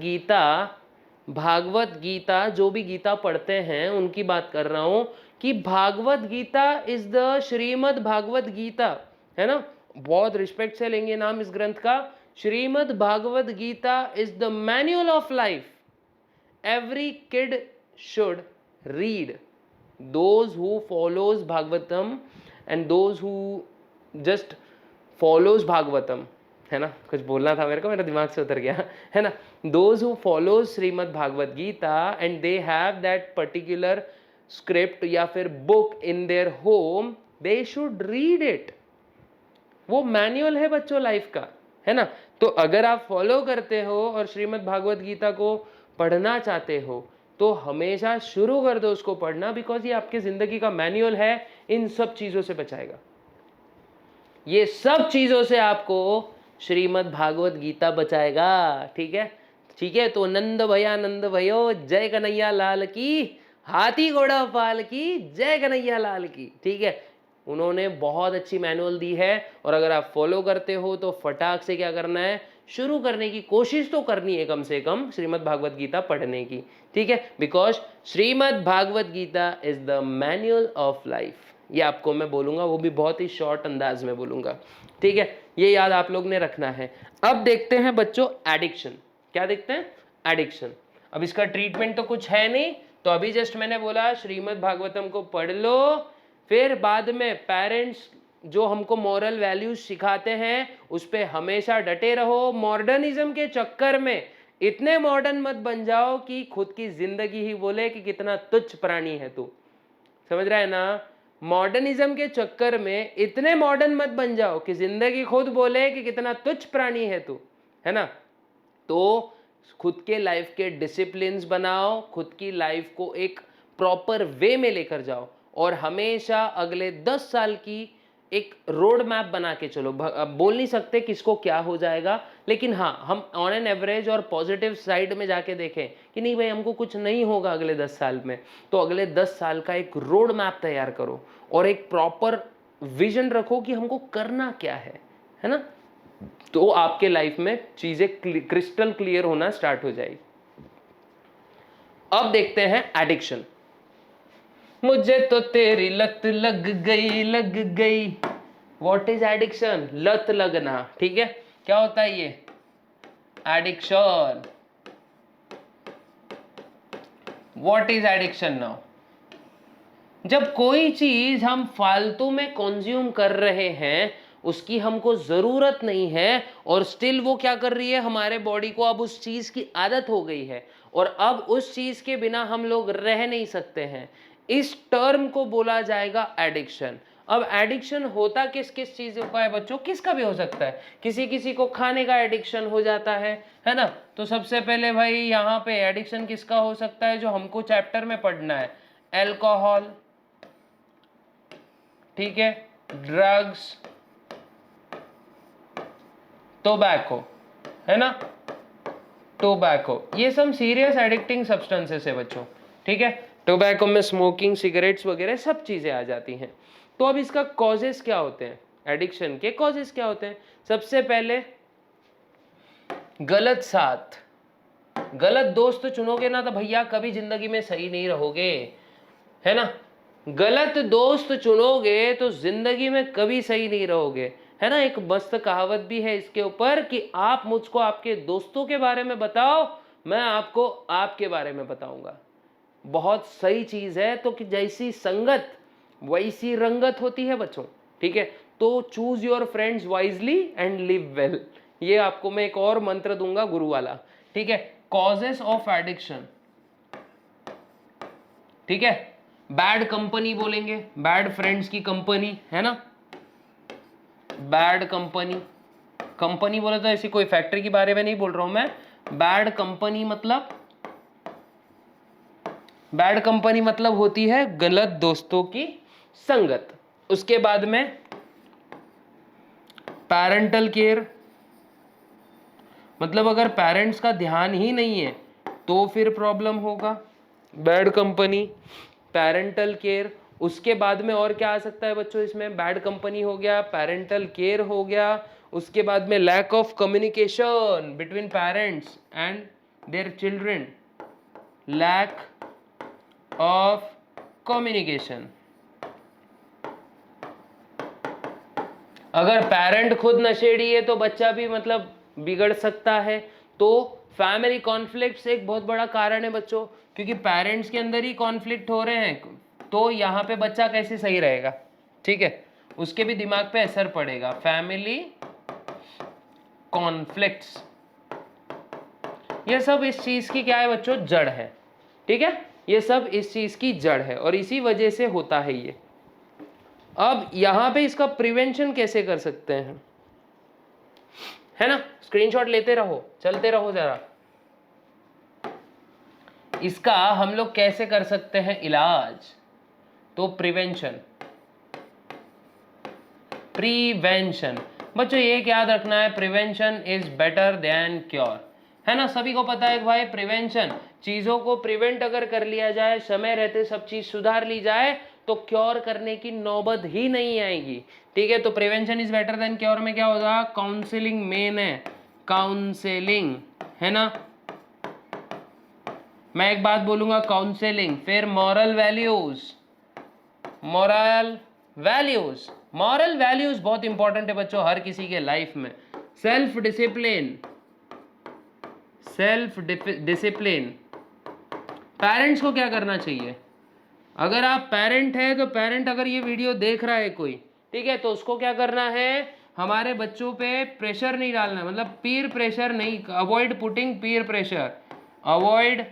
गीता जो भी गीता पढ़ते हैं उनकी बात कर रहा हूं, कि भागवत गीता इज द श्रीमद् भागवत गीता, है ना, बहुत रिस्पेक्ट से लेंगे नाम इस ग्रंथ का। Shrimad Bhagavad Gita is the manual of life, every kid should read, those who follows bhagavatam and those who just follows bhagavatam, है ना, कुछ बोलना था मेरे को, मेरे दिमाग से उतर गया, है ना। those who follows Shrimad Bhagavad Gita and they have that particular script या फिर book in their home, they should read it। वो मैनुअल है बच्चों लाइफ का, है ना। तो अगर आप फॉलो करते हो और श्रीमद् भागवत गीता को पढ़ना चाहते हो तो हमेशा शुरू कर दो उसको पढ़ना, बिकॉज ये आपके जिंदगी का मैनुअल है, इन सब चीजों से बचाएगा। ये सब चीजों से आपको श्रीमद् भागवत गीता बचाएगा, ठीक है, ठीक है। तो नंद भयो, जय कन्हैया लाल की, हाथी घोड़ा पाल की, जय कन्हैया लाल की, ठीक है। उन्होंने बहुत अच्छी मैनुअल दी है, और अगर आप फॉलो करते हो तो फटाक से क्या करना है, शुरू करने की कोशिश तो करनी है कम से कम श्रीमद् भागवत गीता पढ़ने की, ठीक है। Because Shrimad Bhagavad Gita is the manual of life, ये आपको मैं बोलूंगा, वो भी बहुत ही शॉर्ट अंदाज में बोलूंगा, ठीक है। ये याद आप लोग ने रखना है। अब देखते हैं बच्चों एडिक्शन, क्या देखते हैं, एडिक्शन। अब इसका ट्रीटमेंट तो कुछ है नहीं, तो अभी जस्ट मैंने बोला श्रीमद् भागवतम को पढ़ लो, फिर बाद में पेरेंट्स जो हमको मॉरल वैल्यूज सिखाते हैं उस पर हमेशा डटे रहो। मॉडर्निज्म के चक्कर में इतने मॉडर्न मत बन जाओ कि खुद की जिंदगी ही बोले कि कितना तुच्छ प्राणी है तू, समझ रहा है ना। मॉडर्निज्म के चक्कर में इतने मॉडर्न मत बन जाओ कि जिंदगी खुद बोले कि कितना तुच्छ प्राणी है तू, है ना। तो खुद के लाइफ के डिसिप्लिन्स बनाओ, खुद की लाइफ को एक प्रॉपर वे में लेकर जाओ, और हमेशा अगले 10 साल की एक रोड मैप बना के चलो। अब बोल नहीं सकते किसको क्या हो जाएगा, लेकिन हाँ हम ऑन एन एवरेज और पॉजिटिव साइड में जाके देखें कि नहीं भाई हमको कुछ नहीं होगा अगले 10 साल में, तो अगले 10 साल का एक रोड मैप तैयार करो और एक प्रॉपर विजन रखो कि हमको करना क्या है ना। तो आपके लाइफ में चीजें क्रिस्टल क्लियर होना स्टार्ट हो जाएगी। अब देखते हैं एडिक्शन। मुझे तो तेरी लत लग गई लग गई। What is addiction? लत लगना, ठीक है। क्या होता है ये? Addiction. What is addiction now? जब कोई चीज हम फालतू में कंज्यूम कर रहे हैं, उसकी हमको जरूरत नहीं है, और स्टिल वो क्या कर रही है, हमारे बॉडी को अब उस चीज की आदत हो गई है, और अब उस चीज के बिना हम लोग रह नहीं सकते हैं। इस टर्म को बोला जाएगा एडिक्शन। अब एडिक्शन होता किस किस चीजों का है बच्चों? किसका भी हो सकता है। किसी किसी को खाने का एडिक्शन हो जाता है ना। तो सबसे पहले भाई यहाँ पे एडिक्शन किसका हो सकता है, जो हमको चैप्टर में पढ़ना है? अल्कोहल, ठीक है, ड्रग्स, टोबैको, है ना, टोबैको, ये सब सीरियस एडिक्टिंग सब्सटेंसेस है बच्चों, ठीक है। टोबैको में स्मोकिंग, सिगरेट्स वगैरह सब चीजें आ जाती हैं। तो अब इसका कॉजेस क्या होते हैं? एडिक्शन के कॉजेस क्या होते हैं? सबसे पहले गलत साथ। गलत दोस्त चुनोगे ना तो भैया कभी जिंदगी में सही नहीं रहोगे, है ना। गलत दोस्त चुनोगे तो जिंदगी में कभी सही नहीं रहोगे, है ना। एक मस्त कहावत भी है इसके ऊपर कि आप मुझको आपके दोस्तों के बारे में बताओ, मैं आपको आपके बारे में बताऊंगा। बहुत सही चीज है। तो कि जैसी संगत वैसी रंगत होती है बच्चों, ठीक है। तो choose your friends wisely and live well. ये आपको मैं एक और मंत्र दूंगा गुरु वाला, ठीक है। कॉजेस ऑफ एडिक्शन, ठीक है। बैड कंपनी बोलेंगे, बैड फ्रेंड्स की कंपनी, है ना। बैड कंपनी, कंपनी बोले तो ऐसी कोई फैक्ट्री के बारे में नहीं बोल रहा हूं मैं। बैड कंपनी मतलब, बैड कंपनी मतलब होती है गलत दोस्तों की संगत। उसके बाद में पैरेंटल केयर, मतलब अगर पेरेंट्स का ध्यान ही नहीं है तो फिर प्रॉब्लम होगा। Bad company, parental care. उसके बाद में और क्या आ सकता है बच्चों इसमें? बैड कंपनी हो गया, पैरेंटल केयर हो गया, उसके बाद में lack of communication between parents and their children, lack of communication. अगर पेरेंट खुद नशेड़ी है तो बच्चा भी मतलब बिगड़ सकता है। तो फैमिली कॉन्फ्लिक्ट्स एक बहुत बड़ा कारण है बच्चों, क्योंकि पेरेंट्स के अंदर ही कॉन्फ्लिक्ट हो रहे हैं, तो यहाँ पे बच्चा कैसे सही रहेगा, ठीक है। उसके भी दिमाग पे असर पड़ेगा। फैमिली कॉन्फ्लिक्ट्स, ये सब इस चीज की क्या है बच्चों? जड़ है, ठीक है। ये सब इस चीज की जड़ है और इसी वजह से होता है ये। अब यहां पे इसका प्रिवेंशन कैसे कर सकते हैं, है ना। स्क्रीनशॉट लेते रहो, चलते रहो जरा। इसका हम लोग कैसे कर सकते हैं इलाज? तो प्रिवेंशन, प्रिवेंशन बच्चों ये याद रखना है, prevention is better than cure, है ना। सभी को पता है कि भाई प्रिवेंशन, चीजों को प्रिवेंट अगर कर लिया जाए, समय रहते सब चीज सुधार ली जाए, तो क्योर करने की नौबत ही नहीं आएगी, ठीक है। तो prevention is better than cure में क्या होगा? काउंसलिंग मेन है, काउंसलिंग, है ना। मैं एक बात बोलूंगा, काउंसलिंग, फिर moral values, moral values, moral values बहुत इंपॉर्टेंट है बच्चों हर किसी के लाइफ में। Self discipline, self discipline. Parents को क्या करना चाहिए? अगर आप पेरेंट है तो पेरेंट अगर ये वीडियो देख रहा है कोई, ठीक है, तो उसको क्या करना है? हमारे बच्चों पे प्रेशर नहीं डालना, मतलब पीर प्रेशर नहीं, अवॉइड पुटिंग पीर प्रेशर, अवॉइड,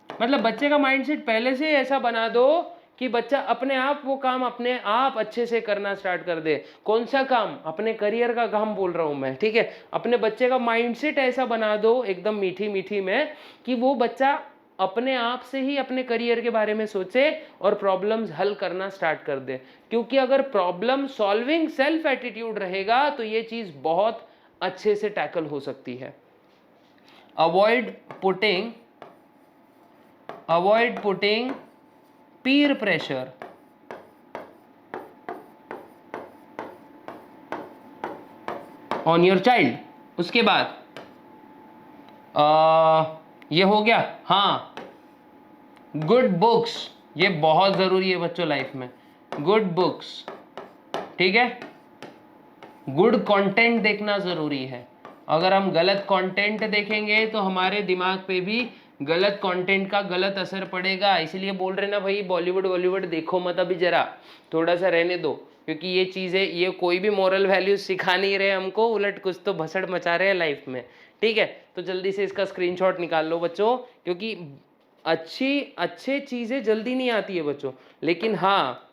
मतलब बच्चे का माइंडसेट पहले से ऐसा बना दो कि बच्चा अपने आप वो काम अपने आप अच्छे से करना स्टार्ट कर दे। कौन सा काम? अपने करियर का काम बोल रहा हूं मैं, ठीक है। अपने बच्चे का माइंडसेट ऐसा बना दो एकदम मीठी मीठी में कि वो बच्चा अपने आप से ही अपने करियर के बारे में सोचे और प्रॉब्लम्स हल करना स्टार्ट कर दे। क्योंकि अगर प्रॉब्लम सॉल्विंग सेल्फ एटीट्यूड रहेगा तो ये चीज बहुत अच्छे से टैकल हो सकती है। Avoid putting peer pressure, on your child। उसके बाद ये हो गया, हाँ, गुड बुक्स, ये बहुत ज़रूरी है बच्चों लाइफ में। गुड बुक्स, ठीक है, गुड कंटेंट देखना ज़रूरी है। अगर हम गलत कंटेंट देखेंगे तो हमारे दिमाग पे भी गलत कंटेंट का गलत असर पड़ेगा। इसलिए बोल रहे ना भाई, बॉलीवुड बॉलीवुड देखो मत, अभी जरा थोड़ा सा रहने दो, क्योंकि ये चीज़ें, ये कोई भी मॉरल वैल्यूज सिखा नहीं रहे हमको, उलट कुछ तो भसड़ मचा रहे हैं लाइफ में। ठीक है, तो जल्दी से इसका स्क्रीनशॉट निकाल लो बच्चों, क्योंकि अच्छी चीज़ें जल्दी नहीं आती है बच्चों, लेकिन हाँ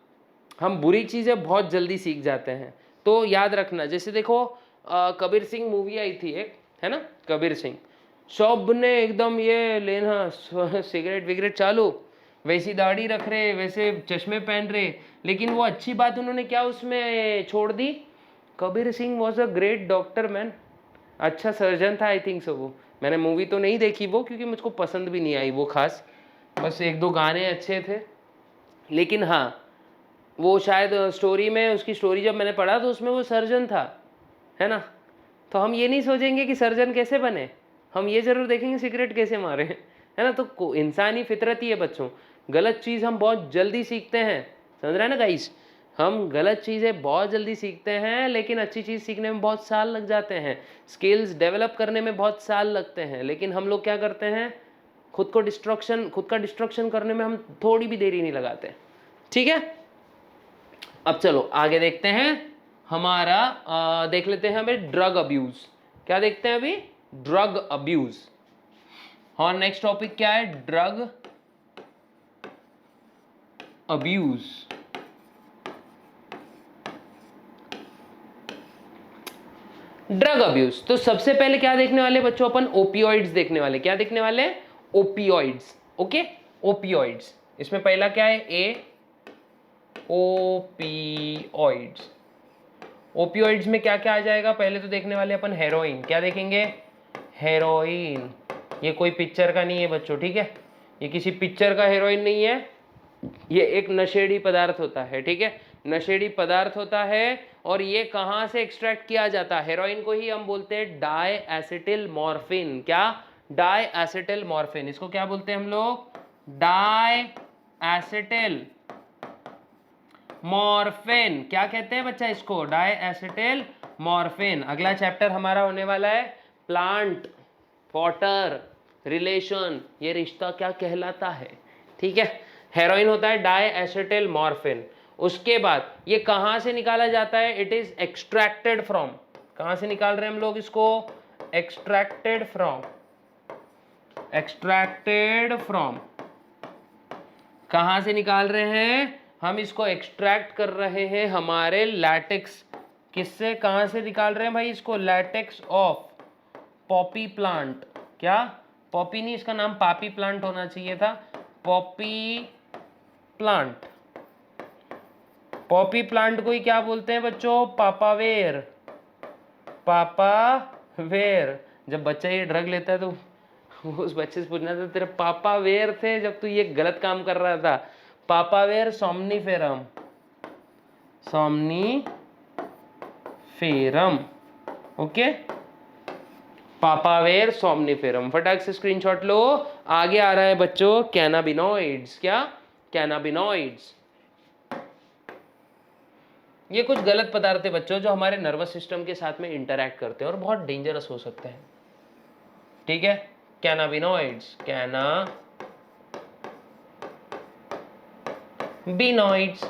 हम बुरी चीज़ें बहुत जल्दी सीख जाते हैं। तो याद रखना, जैसे देखो कबीर सिंह मूवी आई थी एक, है ना, कबीर सिंह, सब ने एकदम ये लेना सिगरेट विगरेट चालू, वैसी दाढ़ी रख रहे, वैसे चश्मे पहन रहे, लेकिन वो अच्छी बात उन्होंने क्या उसमें छोड़ दी। Kabir Singh was a great doctor man, अच्छा सर्जन था आई थिंक सो। वो मैंने मूवी तो नहीं देखी वो, क्योंकि मुझको पसंद भी नहीं आई वो खास, बस एक दो गाने अच्छे थे, लेकिन हाँ वो शायद स्टोरी में, उसकी स्टोरी जब मैंने पढ़ा तो उसमें वो सर्जन था, है ना। तो हम ये नहीं सोचेंगे कि सर्जन कैसे बने, हम ये जरूर देखेंगे सिगरेट कैसे मारे, है ना। तो इंसानी फितरत ही है बच्चों, गलत चीज़ हम बहुत जल्दी सीखते हैं, समझ रहे हैं ना गाइस, हम गलत चीज़ें बहुत जल्दी सीखते हैं, लेकिन अच्छी चीज़ सीखने में बहुत साल लग जाते हैं, स्किल्स डेवलप करने में बहुत साल लगते हैं, लेकिन हम लोग क्या करते हैं, खुद का डिस्ट्रक्शन करने में हम थोड़ी भी देरी नहीं लगाते। ठीक है, अब चलो आगे देखते हैं, हमारा देख लेते हैं हमें ड्रग अब्यूज, क्या देखते हैं अभी, ड्रग अब्यूज। और नेक्स्ट टॉपिक क्या है, ड्रग अब्यूज। ड्रग अब्यूज, तो सबसे पहले क्या देखने वाले बच्चों अपन, ओपियोइड्स देखने वाले, क्या देखने वाले, ओपियोइड्स। ओके, ओपियोइड्स, इसमें पहला क्या है, ए, ओपियोइड्स। ओपियोइड्स में क्या क्या आ जाएगा, पहले तो देखने वाले अपन हेरोइन, क्या देखेंगे, हेरोइन। ये कोई पिक्चर का नहीं है बच्चों, ठीक है, ये किसी पिक्चर का हेरोइन नहीं है, ये एक नशेड़ी पदार्थ होता है, ठीक है, नशेड़ी पदार्थ होता है। और ये कहाँ से एक्सट्रैक्ट किया जाता है, हेरोइन को ही हम बोलते हैं डाई एसिटिल मॉर्फिन, क्या, डाई एसिटिल मॉर्फिन, इसको क्या बोलते हैं हम लोग, डाई एसिटिल मॉर्फिन, क्या कहते हैं बच्चा इसको, डाई एसिटिल मॉर्फिन। अगला चैप्टर हमारा होने वाला है प्लांट वाटर रिलेशन, ये रिश्ता क्या कहलाता है, ठीक है। हेरोइन होता है डाई एसिटिल मॉर्फिन। उसके बाद ये कहां से निकाला जाता है, इट इज एक्सट्रैक्टेड फ्रॉम, कहां से निकाल रहे हैं हम लोग इसको, एक्सट्रैक्टेड फ्रॉम, एक्सट्रैक्टेड फ्रॉम, कहां से निकाल रहे हैं हम इसको, एक्सट्रैक्ट कर रहे हैं हमारे लैटेक्स, किससे, कहां से निकाल रहे हैं भाई इसको, लैटेक्स ऑफ पॉपी प्लांट, क्या, पॉपी नहीं, इसका नाम पापी प्लांट होना चाहिए था, पॉपी प्लांट। पॉपी प्लांट को ही क्या बोलते हैं बच्चों, पापावेर, पापावेर। जब बच्चा ये ड्रग लेता है तो उस बच्चे से पूछना था तेरे पापा वेयर थे जब तू ये गलत काम कर रहा था, पापावेर सोमनीफेरम, सोमनीफेरम, ओके, पापावेर सोमनीफेरम। फटाक से स्क्रीनशॉट लो। आगे आ रहा है बच्चों कैनाबिनॉइड्स, क्या, कैनाबिनॉइड्स। ये कुछ गलत पदार्थ है बच्चों जो हमारे नर्वस सिस्टम के साथ में इंटरैक्ट करते हैं और बहुत डेंजरस हो सकते हैं, ठीक है, कैनाबिनॉइड्स, कैनाबिनॉइड्स,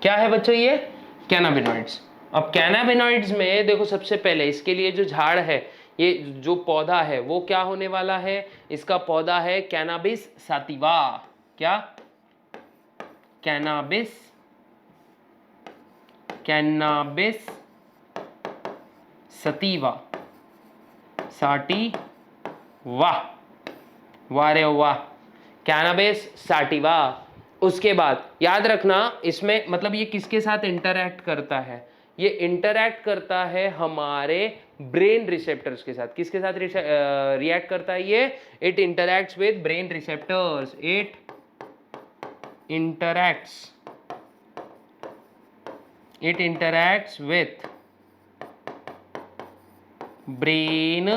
क्या है बच्चों ये, कैनाबिनॉइड्स। अब कैनाबिनॉइड्स में देखो, सबसे पहले इसके लिए जो झाड़ है, ये जो पौधा है वो क्या होने वाला है, इसका पौधा है कैनाबिस साटिवा, क्या, कैनाबिस, कैनाबिस सतीवा, साटिवा, वारे वाह, कैनाबिस साटिवा। उसके बाद याद रखना, इसमें मतलब ये किसके साथ इंटरैक्ट करता है, ये इंटरैक्ट करता है हमारे ब्रेन रिसेप्टर्स के साथ, किसके साथ रिएक्ट करता है ये, it interacts with brain receptors, it interacts with brain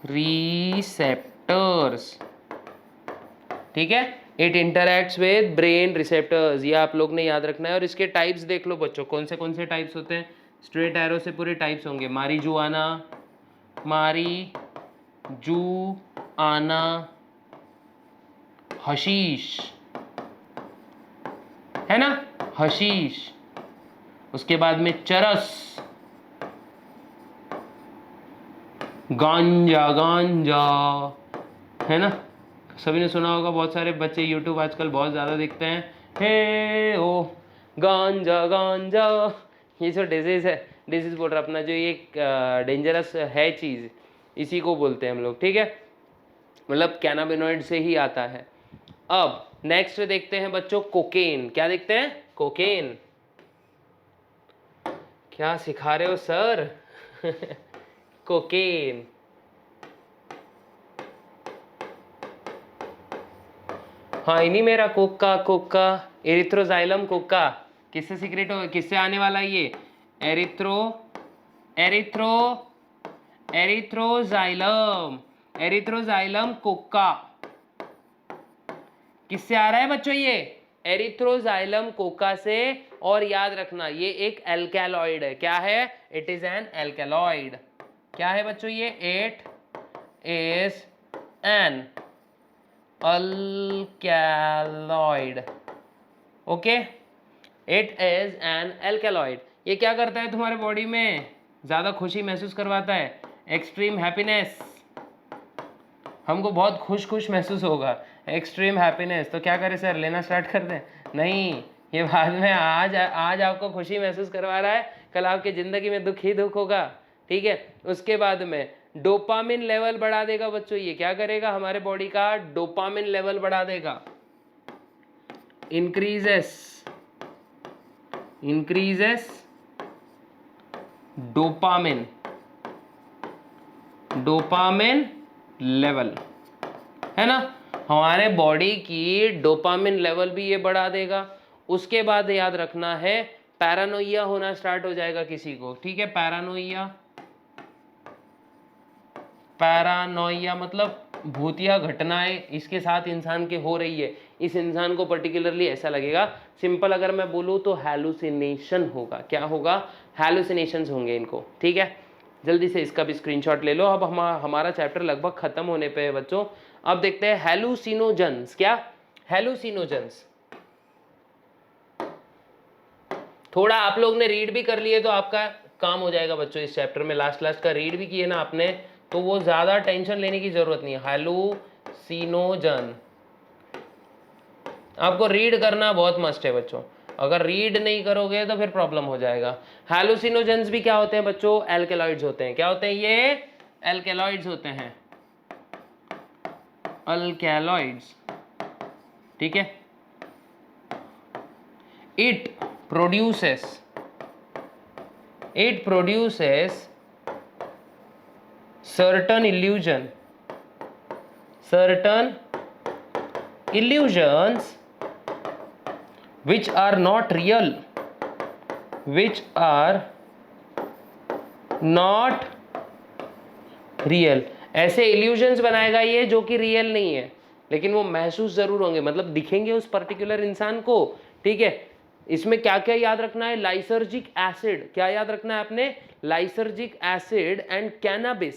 receptors, ठीक है, it interacts with brain receptors, ये आप लोग ने याद रखना है। और इसके टाइप्स देख लो बच्चों, कौन से टाइप्स होते हैं, स्ट्रेट एरो से पूरे टाइप्स होंगे, मारीजुआना, हशीश, है ना, हशीश। उसके बाद में चरस, गांजा, है ना, सभी ने सुना होगा, बहुत सारे बच्चे यूट्यूब आजकल बहुत ज़्यादा देखते हैं, हे ओ गांजा, ये जो डिजीज बोल रहा अपना, जो ये डेंजरस है चीज़, इसी को बोलते हैं हम लोग, ठीक है, मतलब कैनाबिनॉइड से ही आता है। अब नेक्स्ट देखते हैं बच्चों कोकेन, क्या देखते हैं, कोकेन। क्या सिखा रहे हो सर? कोकेन, हाँ इन्हीं मेरा कोका एरिथ्रोजाइलम कोका, किससे सीक्रेट हो, किससे आने वाला है ये, एरिथ्रोजाइलम कोका, किससे आ रहा है बच्चों ये, एरिथ्रोजाइलम कोका से। और याद रखना ये एक एल्कैलॉइड है, क्या है, इट इज एन एल्कैलॉइड, क्या है बच्चों ये, it is an alkaloid, okay, it is an alkaloid. ये क्या करता है तुम्हारे बॉडी में, ज्यादा खुशी महसूस करवाता है, एक्सट्रीम हैप्पीनेस, हमको बहुत खुश महसूस होगा, एक्सट्रीम हैप्पीनेस। तो क्या करें सर, लेना स्टार्ट कर दें, नहीं, ये बाद में आज आपको खुशी महसूस करवा रहा है, कल आपकी जिंदगी में दुख ही दुख होगा, ठीक है। उसके बाद में डोपामिन लेवल बढ़ा देगा बच्चों, ये क्या करेगा, हमारे बॉडी का डोपामिन लेवल बढ़ा देगा, इंक्रीजेस डोपामिन लेवल, है ना, हमारे बॉडी की डोपामिन लेवल भी ये बढ़ा देगा। उसके बाद याद रखना है पैरानोइया होना स्टार्ट हो जाएगा किसी को, ठीक है, पैरानोइया मतलब भूतिया घटनाएं इसके साथ इंसान के हो रही है, इस इंसान को पर्टिकुलरली ऐसा लगेगा, सिंपल अगर मैं बोलूँ तो हैलुसिनेशन होगा, क्या होगा, हैलुसिनेशंस होंगे इनको, ठीक है। जल्दी से इसका भी स्क्रीनशॉट ले लो। अब हमारा चैप्टर लगभग खत्म होने पे है बच्चों। अब देखते हैं हैलुसिनोजेंस, क्या, हैलुसिनोजेंस, थोड़ा आप लोग ने रीड भी कर लिए तो आपका काम हो जाएगा बच्चों, इस चैप्टर में लास्ट का रीड भी किए ना आपने, तो वो ज्यादा टेंशन लेने की जरूरत नहीं है। हैलुसिनोजन आपको रीड करना बहुत मस्ट है बच्चों, अगर रीड नहीं करोगे तो फिर प्रॉब्लम हो जाएगा। हैलुसिनोजेंस भी क्या होते हैं बच्चों, एल्केलॉइड्स होते हैं, क्या होते हैं ये, एल्केलॉइड्स होते हैं, अल्कैलॉइड्स, ठीक है। It produces certain illusions which are not real, ऐसे इल्यूजन्स बनाएगा ये जो कि रियल नहीं है, लेकिन वो महसूस जरूर होंगे, मतलब दिखेंगे उस पर्टिकुलर इंसान को, ठीक है। इसमें क्या क्या याद रखना है, लाइसर्जिक एसिड, क्या याद रखना है आपने, लाइसर्जिक एसिड एंड कैनाबिस,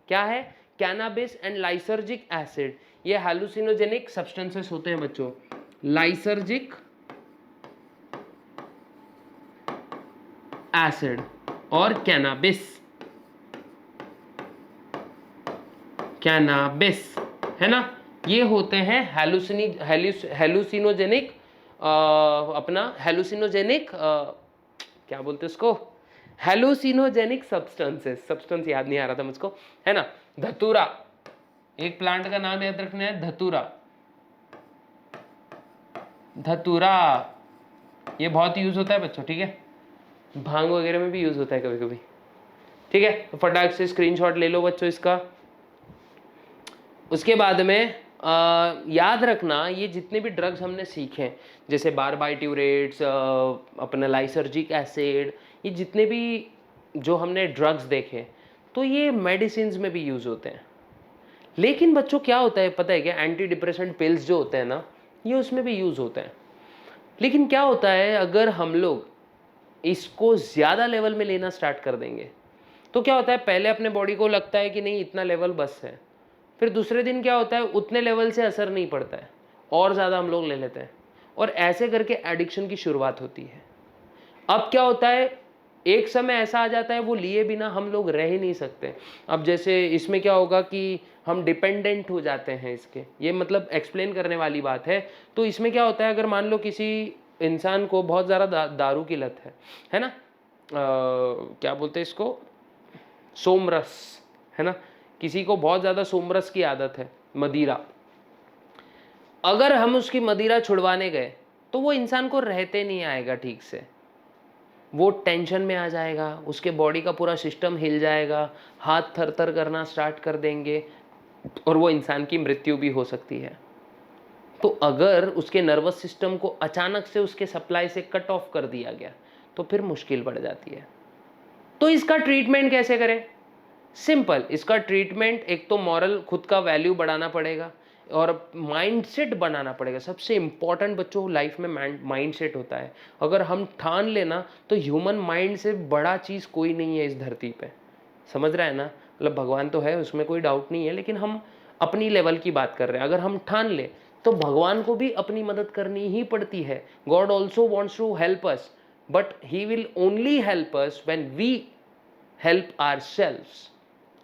क्या है, कैनाबिस एंड लाइसर्जिक एसिड, ये हैलुसिनोजेनिक सब्सटेंसेस होते हैं बच्चों, लाइसर्जिक एसिड और कैनाबिस, है ना, ये होते हैं हैलुसिनोजेनिक, क्या बोलते हैं उसको, हैलुसिनोजेनिक सब्सटेंस याद नहीं आ रहा था मुझको, है ना। धतूरा, एक प्लांट का नाम याद रखना है, धतूरा, ये बहुत यूज होता है बच्चों, ठीक है, भांग वगैरह में भी यूज होता है कभी कभी, ठीक है। तो फटाक से स्क्रीनशॉट ले लो बच्चों इसका। उसके बाद में याद रखना ये जितने भी ड्रग्स हमने सीखे, जैसे बारबाइट्यूरेट्स, अपना लाइसर्जिक एसिड, ये जितने भी जो हमने ड्रग्स देखे, तो ये मेडिसिन में भी यूज होते हैं, लेकिन बच्चों क्या होता है पता है क्या, एंटी डिप्रेसेंट पिल्स जो होते हैं ना, ये उसमें भी यूज होते हैं। लेकिन क्या होता है अगर हम लोग इसको ज़्यादा लेवल में लेना स्टार्ट कर देंगे तो क्या होता है, पहले अपने बॉडी को लगता है कि नहीं इतना लेवल बस है, फिर दूसरे दिन क्या होता है उतने लेवल से असर नहीं पड़ता है और ज़्यादा हम लोग ले लेते हैं, और ऐसे करके एडिक्शन की शुरुआत होती है। अब क्या होता है, एक समय ऐसा आ जाता है वो लिए बिना हम लोग रह ही नहीं सकते। अब जैसे इसमें क्या होगा कि हम डिपेंडेंट हो जाते हैं इसके, ये मतलब एक्सप्लेन करने वाली बात है। तो इसमें क्या होता है, अगर मान लो किसी इंसान को बहुत ज़्यादा दारू की लत है ना, क्या बोलते हैं इसको, सोमरस, है ना, किसी को बहुत ज़्यादा सोमरस की आदत है, मदिरा, अगर हम उसकी मदिरा छुड़वाने गए तो वो इंसान को रहते नहीं आएगा ठीक से, वो टेंशन में आ जाएगा, उसके बॉडी का पूरा सिस्टम हिल जाएगा, हाथ थर थर करना स्टार्ट कर देंगे और वो इंसान की मृत्यु भी हो सकती है। तो अगर उसके नर्वस सिस्टम को अचानक से उसके सप्लाई से कट ऑफ कर दिया गया तो फिर मुश्किल बढ़ जाती है। तो इसका ट्रीटमेंट कैसे करें? सिंपल, इसका ट्रीटमेंट एक तो मॉरल खुद का वैल्यू बढ़ाना पड़ेगा और माइंडसेट बनाना पड़ेगा। सबसे इंपॉर्टेंट बच्चों लाइफ में माइंडसेट होता है। अगर हम ठान लेना तो ह्यूमन माइंड से बड़ा चीज़ कोई नहीं है इस धरती पे, समझ रहा है ना, मतलब भगवान तो है उसमें कोई डाउट नहीं है, लेकिन हम अपनी लेवल की बात कर रहे हैं। अगर हम ठान ले तो भगवान को भी अपनी मदद करनी ही पड़ती है। God also wants to help us, but he will only help us when we help ourselves.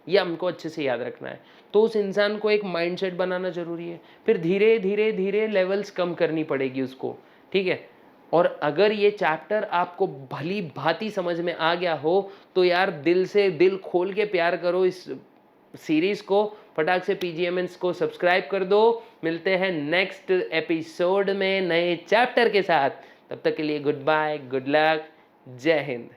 ये हमको अच्छे से याद रखना है। तो उस इंसान को एक माइंडसेट बनाना जरूरी है, फिर धीरे धीरे धीरे लेवल्स कम करनी पड़ेगी उसको, ठीक है। और अगर ये चैप्टर आपको भली भांति समझ में आ गया हो तो यार दिल से दिल खोल के प्यार करो इस सीरीज को, फटाक से पीजीएमएस को सब्सक्राइब कर दो। मिलते हैं नेक्स्ट एपिसोड में नए चैप्टर के साथ, तब तक के लिए गुड बाय, गुड लक, जय हिंद।